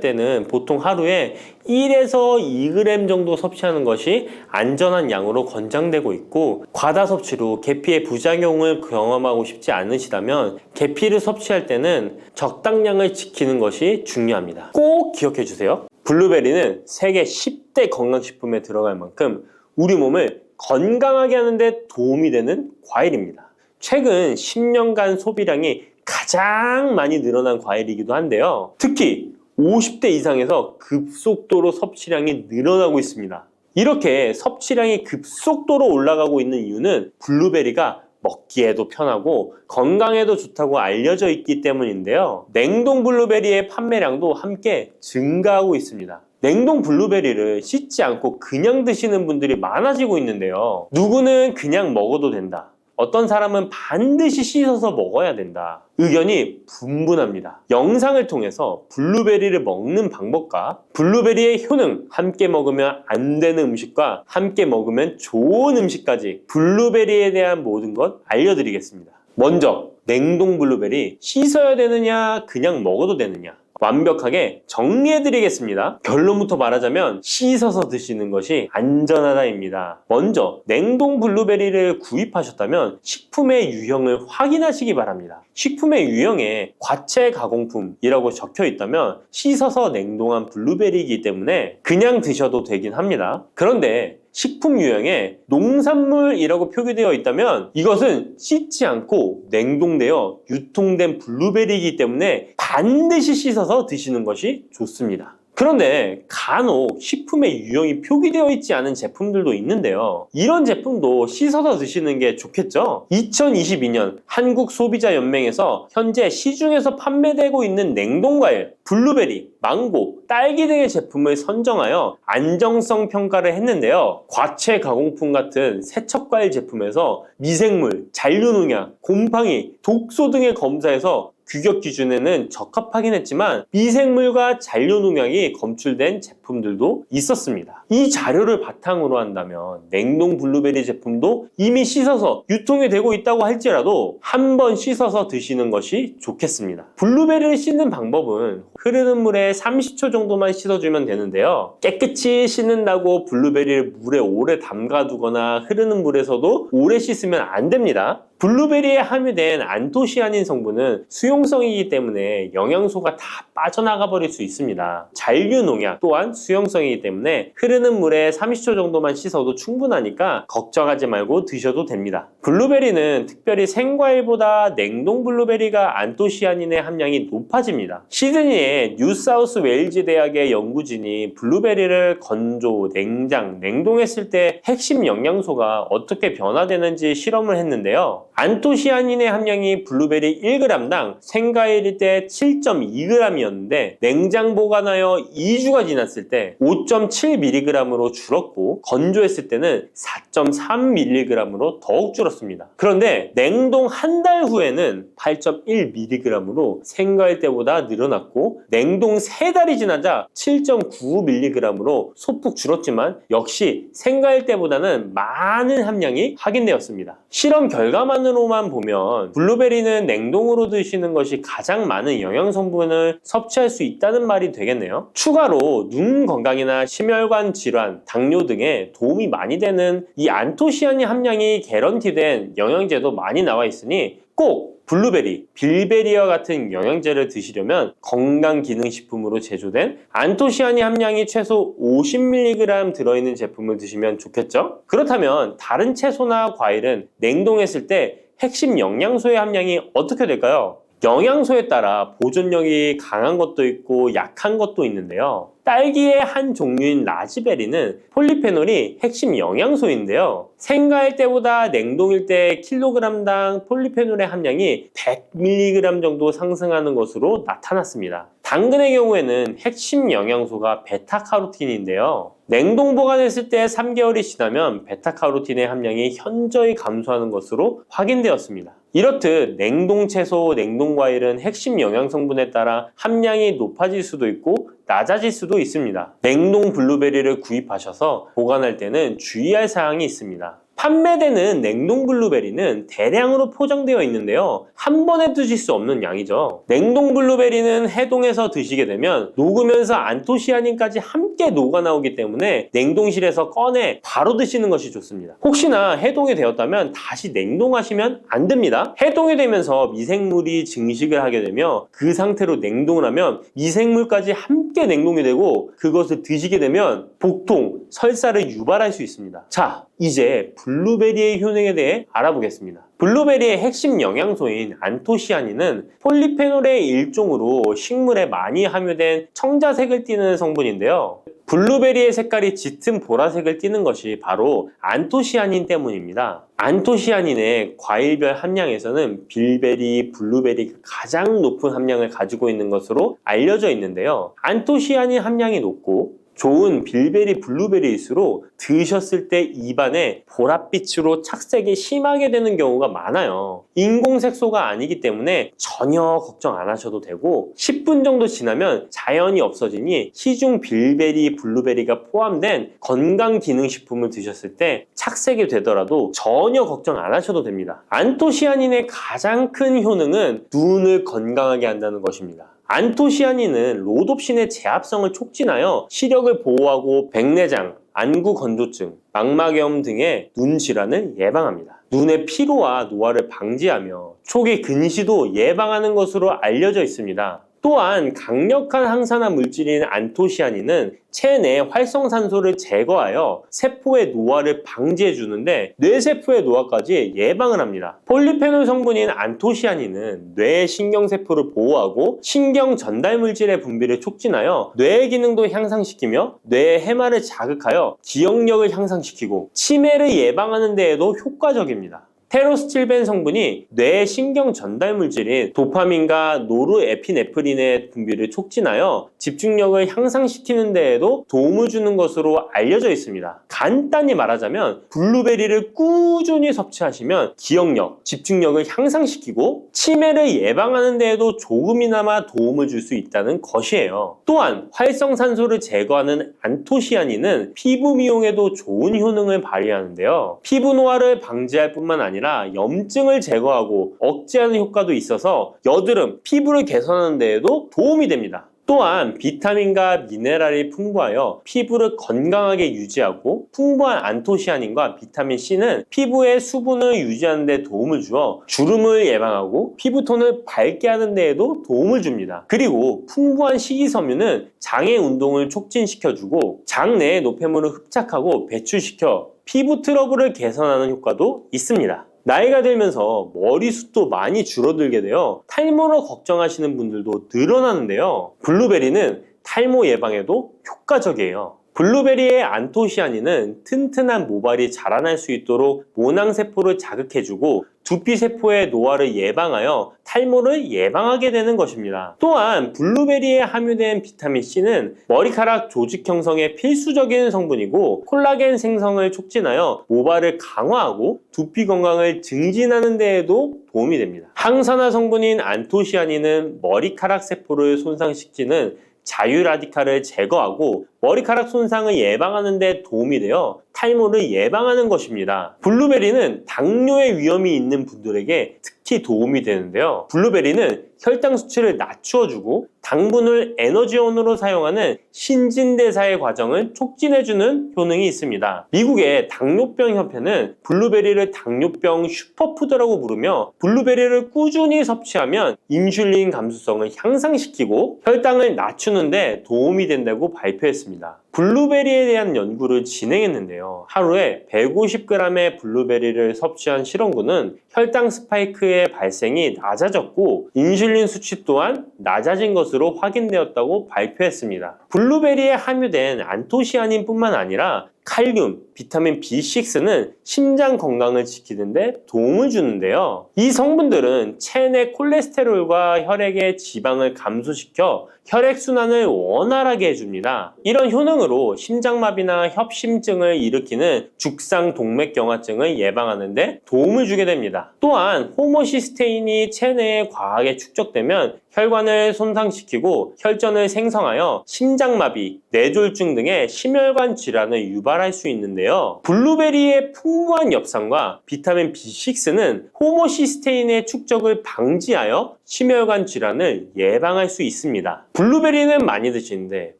때는 보통 하루에 1에서 2g 정도 섭취하는 것이 안전한 양으로 권장되고 있고, 과다 섭취로 계피의 부작용을 경험하고 싶지 않으시다면 계피를 섭취할 때는 적당량을 지키는 것이 중요합니다. 꼭 기억해 주세요. 블루베리는 세계 10대 건강식품에 들어갈 만큼 우리 몸을 건강하게 하는데 도움이 되는 과일입니다. 최근 10년간 소비량이 가장 많이 늘어난 과일이기도 한데요. 특히 50대 이상에서 급속도로 섭취량이 늘어나고 있습니다. 이렇게 섭취량이 급속도로 올라가고 있는 이유는 블루베리가 먹기에도 편하고 건강에도 좋다고 알려져 있기 때문인데요. 냉동 블루베리의 판매량도 함께 증가하고 있습니다. 냉동 블루베리를 씻지 않고 그냥 드시는 분들이 많아지고 있는데요. 누구는 그냥 먹어도 된다, 어떤 사람은 반드시 씻어서 먹어야 된다, 의견이 분분합니다. 영상을 통해서 블루베리를 먹는 방법과 블루베리의 효능, 함께 먹으면 안 되는 음식과 함께 먹으면 좋은 음식까지 블루베리에 대한 모든 것 알려드리겠습니다. 먼저 냉동 블루베리 씻어야 되느냐 그냥 먹어도 되느냐 완벽하게 정리해드리겠습니다. 결론부터 말하자면 씻어서 드시는 것이 안전하다입니다. 먼저 냉동 블루베리를 구입하셨다면 식품의 유형을 확인하시기 바랍니다. 식품의 유형에 과체 가공품이라고 적혀 있다면 씻어서 냉동한 블루베리이기 때문에 그냥 드셔도 되긴 합니다. 그런데 식품 유형에 농산물이라고 표기되어 있다면 이것은 씻지 않고 냉동되어 유통된 블루베리이기 때문에 반드시 씻어서 드시는 것이 좋습니다. 그런데 간혹 식품의 유형이 표기되어 있지 않은 제품들도 있는데요. 이런 제품도 씻어서 드시는 게 좋겠죠? 2022년 한국소비자연맹에서 현재 시중에서 판매되고 있는 냉동과일, 블루베리, 망고, 딸기 등의 제품을 선정하여 안정성 평가를 했는데요. 과체 가공품 같은 세척과일 제품에서 미생물, 잔류농약, 곰팡이, 독소 등의 검사에서 규격 기준에는 적합하긴 했지만 미생물과 잔류농약이 검출된 제품들도 있었습니다. 이 자료를 바탕으로 한다면 냉동 블루베리 제품도 이미 씻어서 유통이 되고 있다고 할지라도 한번 씻어서 드시는 것이 좋겠습니다. 블루베리를 씻는 방법은 흐르는 물에 30초 정도만 씻어주면 되는데요. 깨끗이 씻는다고 블루베리를 물에 오래 담가두거나 흐르는 물에서도 오래 씻으면 안 됩니다. 블루베리에 함유된 안토시아닌 성분은 수용성이기 때문에 영양소가 다 빠져나가 버릴 수 있습니다. 잔류농약 또한 수용성이기 때문에 흐르는 물에 30초 정도만 씻어도 충분하니까 걱정하지 말고 드셔도 됩니다. 블루베리는 특별히 생과일보다 냉동 블루베리가 안토시아닌의 함량이 높아집니다. 시드니의 뉴사우스 웨일즈 대학의 연구진이 블루베리를 건조, 냉장, 냉동했을 때 핵심 영양소가 어떻게 변화되는지 실험을 했는데요. 안토시아닌의 함량이 블루베리 1g당 생과일일 때 7.2g이었는데 냉장 보관하여 2주가 지났을 때 5.7mg으로 줄었고 건조했을 때는 4.3mg으로 더욱 줄었습니다. 그런데 냉동 한 달 후에는 8.1mg으로 생과일 때보다 늘어났고 냉동 3달이 지나자 7.9mg으로 소폭 줄었지만 역시 생과일 때보다는 많은 함량이 확인되었습니다. 실험 결과만으로만 보면 블루베리는 냉동으로 드시는 것이 가장 많은 영양 성분을 섭취할 수 있다는 말이 되겠네요. 추가로 눈 건강이나 심혈관 질환, 당뇨 등에 도움이 많이 되는 이 안토시아닌 함량이 개런티된 영양제도 많이 나와 있으니 꼭 블루베리, 빌베리와 같은 영양제를 드시려면 건강기능식품으로 제조된 안토시아닌 함량이 최소 50mg 들어있는 제품을 드시면 좋겠죠? 그렇다면 다른 채소나 과일은 냉동했을 때 핵심 영양소의 함량이 어떻게 될까요? 영양소에 따라 보존력이 강한 것도 있고 약한 것도 있는데요. 딸기의 한 종류인 라즈베리는 폴리페놀이 핵심 영양소인데요. 생과일 때보다 냉동일 때 킬로그램당 폴리페놀의 함량이 100mg 정도 상승하는 것으로 나타났습니다. 당근의 경우에는 핵심 영양소가 베타카로틴인데요. 냉동 보관했을 때 3개월이 지나면 베타카로틴의 함량이 현저히 감소하는 것으로 확인되었습니다. 이렇듯 냉동 채소, 냉동 과일은 핵심 영양 성분에 따라 함량이 높아질 수도 있고 낮아질 수도 있습니다. 냉동 블루베리를 구입하셔서 보관할 때는 주의할 사항이 있습니다. 판매되는 냉동 블루베리는 대량으로 포장되어 있는데요. 한 번에 드실 수 없는 양이죠. 냉동 블루베리는 해동해서 드시게 되면 녹으면서 안토시아닌까지 함께 녹아 나오기 때문에 냉동실에서 꺼내 바로 드시는 것이 좋습니다. 혹시나 해동이 되었다면 다시 냉동하시면 안 됩니다. 해동이 되면서 미생물이 증식을 하게 되며 그 상태로 냉동을 하면 미생물까지 함께 냉동이 되고 그것을 드시게 되면 복통, 설사를 유발할 수 있습니다. 자, 이제 블루베리의 효능에 대해 알아보겠습니다. 블루베리의 핵심 영양소인 안토시아닌은 폴리페놀의 일종으로 식물에 많이 함유된 청자색을 띠는 성분인데요. 블루베리의 색깔이 짙은 보라색을 띠는 것이 바로 안토시아닌 때문입니다. 안토시아닌의 과일별 함량에서는 빌베리, 블루베리가 가장 높은 함량을 가지고 있는 것으로 알려져 있는데요. 안토시아닌 함량이 높고 좋은 빌베리, 블루베리일수록 드셨을 때 입안에 보랏빛으로 착색이 심하게 되는 경우가 많아요. 인공색소가 아니기 때문에 전혀 걱정 안 하셔도 되고 10분 정도 지나면 자연히 없어지니 시중 빌베리, 블루베리가 포함된 건강기능식품을 드셨을 때 착색이 되더라도 전혀 걱정 안 하셔도 됩니다. 안토시아닌의 가장 큰 효능은 눈을 건강하게 한다는 것입니다. 안토시아닌은 로놉신의 제합성을 촉진하여 시력을 보호하고 백내장, 안구 건조증, 망막염 등의 눈 질환을 예방합니다. 눈의 피로와 노화를 방지하며 초기 근시도 예방하는 것으로 알려져 있습니다. 또한 강력한 항산화 물질인 안토시아닌은 체내 활성산소를 제거하여 세포의 노화를 방지해 주는데 뇌세포의 노화까지 예방을 합니다. 폴리페놀 성분인 안토시아닌은 뇌의 신경세포를 보호하고 신경 전달 물질의 분비를 촉진하여 뇌의 기능도 향상시키며 뇌의 해마를 자극하여 기억력을 향상시키고 치매를 예방하는 데에도 효과적입니다. 테로스틸벤 성분이 뇌의 신경 전달 물질인 도파민과 노르에피네프린의 분비를 촉진하여 집중력을 향상시키는 데에도 도움을 주는 것으로 알려져 있습니다. 간단히 말하자면 블루베리를 꾸준히 섭취하시면 기억력, 집중력을 향상시키고 치매를 예방하는 데에도 조금이나마 도움을 줄 수 있다는 것이에요. 또한 활성산소를 제거하는 안토시아닌은 피부 미용에도 좋은 효능을 발휘하는데요. 피부 노화를 방지할 뿐만 아니라 염증을 제거하고 억제하는 효과도 있어서 여드름, 피부를 개선하는 데에도 도움이 됩니다. 또한 비타민과 미네랄이 풍부하여 피부를 건강하게 유지하고 풍부한 안토시아닌과 비타민C는 피부의 수분을 유지하는 데 도움을 주어 주름을 예방하고 피부톤을 밝게 하는 데에도 도움을 줍니다. 그리고 풍부한 식이섬유는 장의 운동을 촉진시켜주고 장내의 노폐물을 흡착하고 배출시켜 피부 트러블을 개선하는 효과도 있습니다. 나이가 들면서 머리숱도 많이 줄어들게 되어 탈모로 걱정하시는 분들도 늘어나는데요. 블루베리는 탈모 예방에도 효과적이에요. 블루베리의 안토시아닌은 튼튼한 모발이 자라날 수 있도록 모낭세포를 자극해주고 두피세포의 노화를 예방하여 탈모를 예방하게 되는 것입니다. 또한 블루베리에 함유된 비타민C는 머리카락 조직 형성에 필수적인 성분이고 콜라겐 생성을 촉진하여 모발을 강화하고 두피 건강을 증진하는 데에도 도움이 됩니다. 항산화 성분인 안토시아닌은 머리카락 세포를 손상시키는 자유라디칼을 제거하고 머리카락 손상을 예방하는 데 도움이 되어 탈모를 예방하는 것입니다. 블루베리는 당뇨의 위험이 있는 분들에게 특히 도움이 되는데요. 블루베리는 혈당 수치를 낮추어주고 당분을 에너지원으로 사용하는 신진대사의 과정을 촉진해주는 효능이 있습니다. 미국의 당뇨병 협회는 블루베리를 당뇨병 슈퍼푸드라고 부르며 블루베리를 꾸준히 섭취하면 인슐린 감수성을 향상시키고 혈당을 낮추는 데 도움이 된다고 발표했습니다. 블루베리에 대한 연구를 진행했는데요. 하루에 150g의 블루베리를 섭취한 실험군은 혈당 스파이크의 발생이 낮아졌고 인슐린 수치 또한 낮아진 것으로 확인되었다고 발표했습니다. 블루베리에 함유된 안토시아닌뿐만 아니라 칼륨, 비타민 B6는 심장 건강을 지키는 데 도움을 주는데요. 이 성분들은 체내 콜레스테롤과 혈액의 지방을 감소시켜 혈액순환을 원활하게 해줍니다. 이런 효능으로 심장마비나 협심증을 일으키는 죽상동맥경화증을 예방하는 데 도움을 주게 됩니다. 또한 호모시스테인이 체내에 과하게 축적되면 혈관을 손상시키고 혈전을 생성하여 심장마비, 뇌졸중 등의 심혈관 질환을 유발할 수 있는데요. 블루베리의 풍부한 엽산과 비타민 B6는 호모시스테인의 축적을 방지하여 심혈관 질환을 예방할 수 있습니다. 블루베리는 많이 드시는데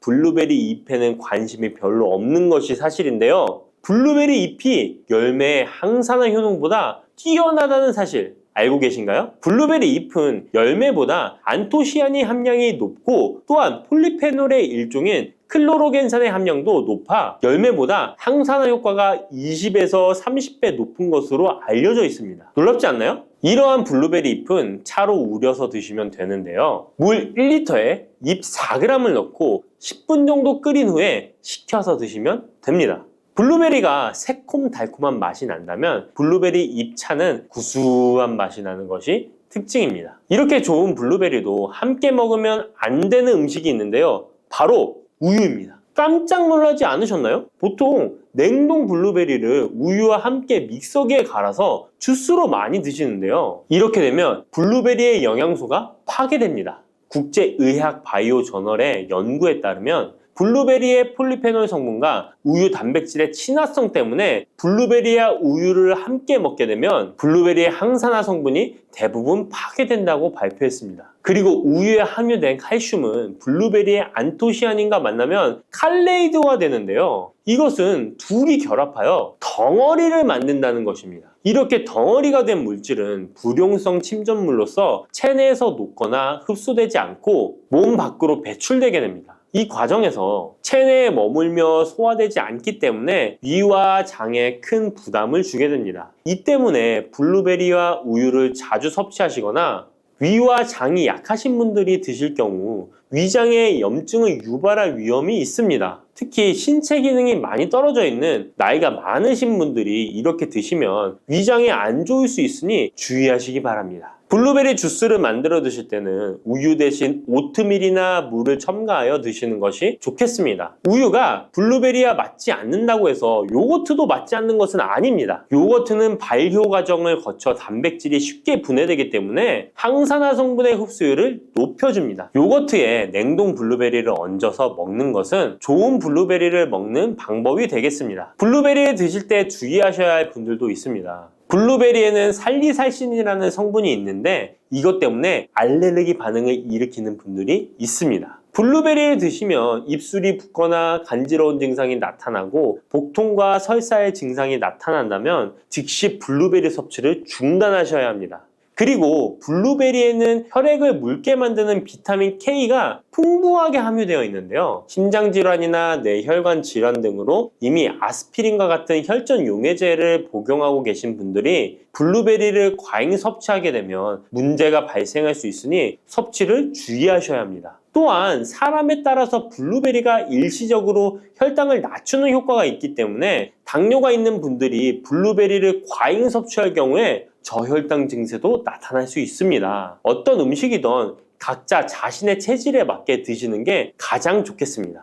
블루베리 잎에는 관심이 별로 없는 것이 사실인데요. 블루베리 잎이 열매의 항산화 효능보다 뛰어나다는 사실 알고 계신가요? 블루베리 잎은 열매보다 안토시아닌 함량이 높고 또한 폴리페놀의 일종인 클로로겐산의 함량도 높아 열매보다 항산화 효과가 20에서 30배 높은 것으로 알려져 있습니다. 놀랍지 않나요? 이러한 블루베리 잎은 차로 우려서 드시면 되는데요. 물 1리터에 잎 4g을 넣고 10분 정도 끓인 후에 식혀서 드시면 됩니다. 블루베리가 새콤달콤한 맛이 난다면 블루베리 잎차는 구수한 맛이 나는 것이 특징입니다. 이렇게 좋은 블루베리도 함께 먹으면 안 되는 음식이 있는데요. 바로 우유입니다. 깜짝 놀라지 않으셨나요? 보통 냉동 블루베리를 우유와 함께 믹서기에 갈아서 주스로 많이 드시는데요. 이렇게 되면 블루베리의 영양소가 파괴됩니다. 국제의학 바이오 저널의 연구에 따르면 블루베리의 폴리페놀 성분과 우유 단백질의 친화성 때문에 블루베리와 우유를 함께 먹게 되면 블루베리의 항산화 성분이 대부분 파괴된다고 발표했습니다. 그리고 우유에 함유된 칼슘은 블루베리의 안토시아닌과 만나면 칼레이드화 되는데요. 이것은 둘이 결합하여 덩어리를 만든다는 것입니다. 이렇게 덩어리가 된 물질은 불용성 침전물로서 체내에서 녹거나 흡수되지 않고 몸 밖으로 배출되게 됩니다. 이 과정에서 체내에 머물며 소화되지 않기 때문에 위와 장에 큰 부담을 주게 됩니다. 이 때문에 블루베리와 우유를 자주 섭취하시거나 위와 장이 약하신 분들이 드실 경우 위장에 염증을 유발할 위험이 있습니다. 특히 신체 기능이 많이 떨어져 있는 나이가 많으신 분들이 이렇게 드시면 위장에 안 좋을 수 있으니 주의하시기 바랍니다. 블루베리 주스를 만들어 드실 때는 우유 대신 오트밀이나 물을 첨가하여 드시는 것이 좋겠습니다. 우유가 블루베리와 맞지 않는다고 해서 요거트도 맞지 않는 것은 아닙니다. 요거트는 발효 과정을 거쳐 단백질이 쉽게 분해되기 때문에 항산화 성분의 흡수율을 높여줍니다. 요거트에 냉동 블루베리를 얹어서 먹는 것은 좋은 블루베리를 먹는 방법이 되겠습니다. 블루베리를 드실 때 주의하셔야 할 분들도 있습니다. 블루베리에는 살리살신이라는 성분이 있는데 이것 때문에 알레르기 반응을 일으키는 분들이 있습니다. 블루베리를 드시면 입술이 붓거나 간지러운 증상이 나타나고 복통과 설사의 증상이 나타난다면 즉시 블루베리 섭취를 중단하셔야 합니다. 그리고 블루베리에는 혈액을 묽게 만드는 비타민 K가 풍부하게 함유되어 있는데요. 심장질환이나 뇌혈관 질환 등으로 이미 아스피린과 같은 혈전 용해제를 복용하고 계신 분들이 블루베리를 과잉 섭취하게 되면 문제가 발생할 수 있으니 섭취를 주의하셔야 합니다. 또한 사람에 따라서 블루베리가 일시적으로 혈당을 낮추는 효과가 있기 때문에 당뇨가 있는 분들이 블루베리를 과잉 섭취할 경우에 저혈당 증세도 나타날 수 있습니다. 어떤 음식이든 각자 자신의 체질에 맞게 드시는 게 가장 좋겠습니다.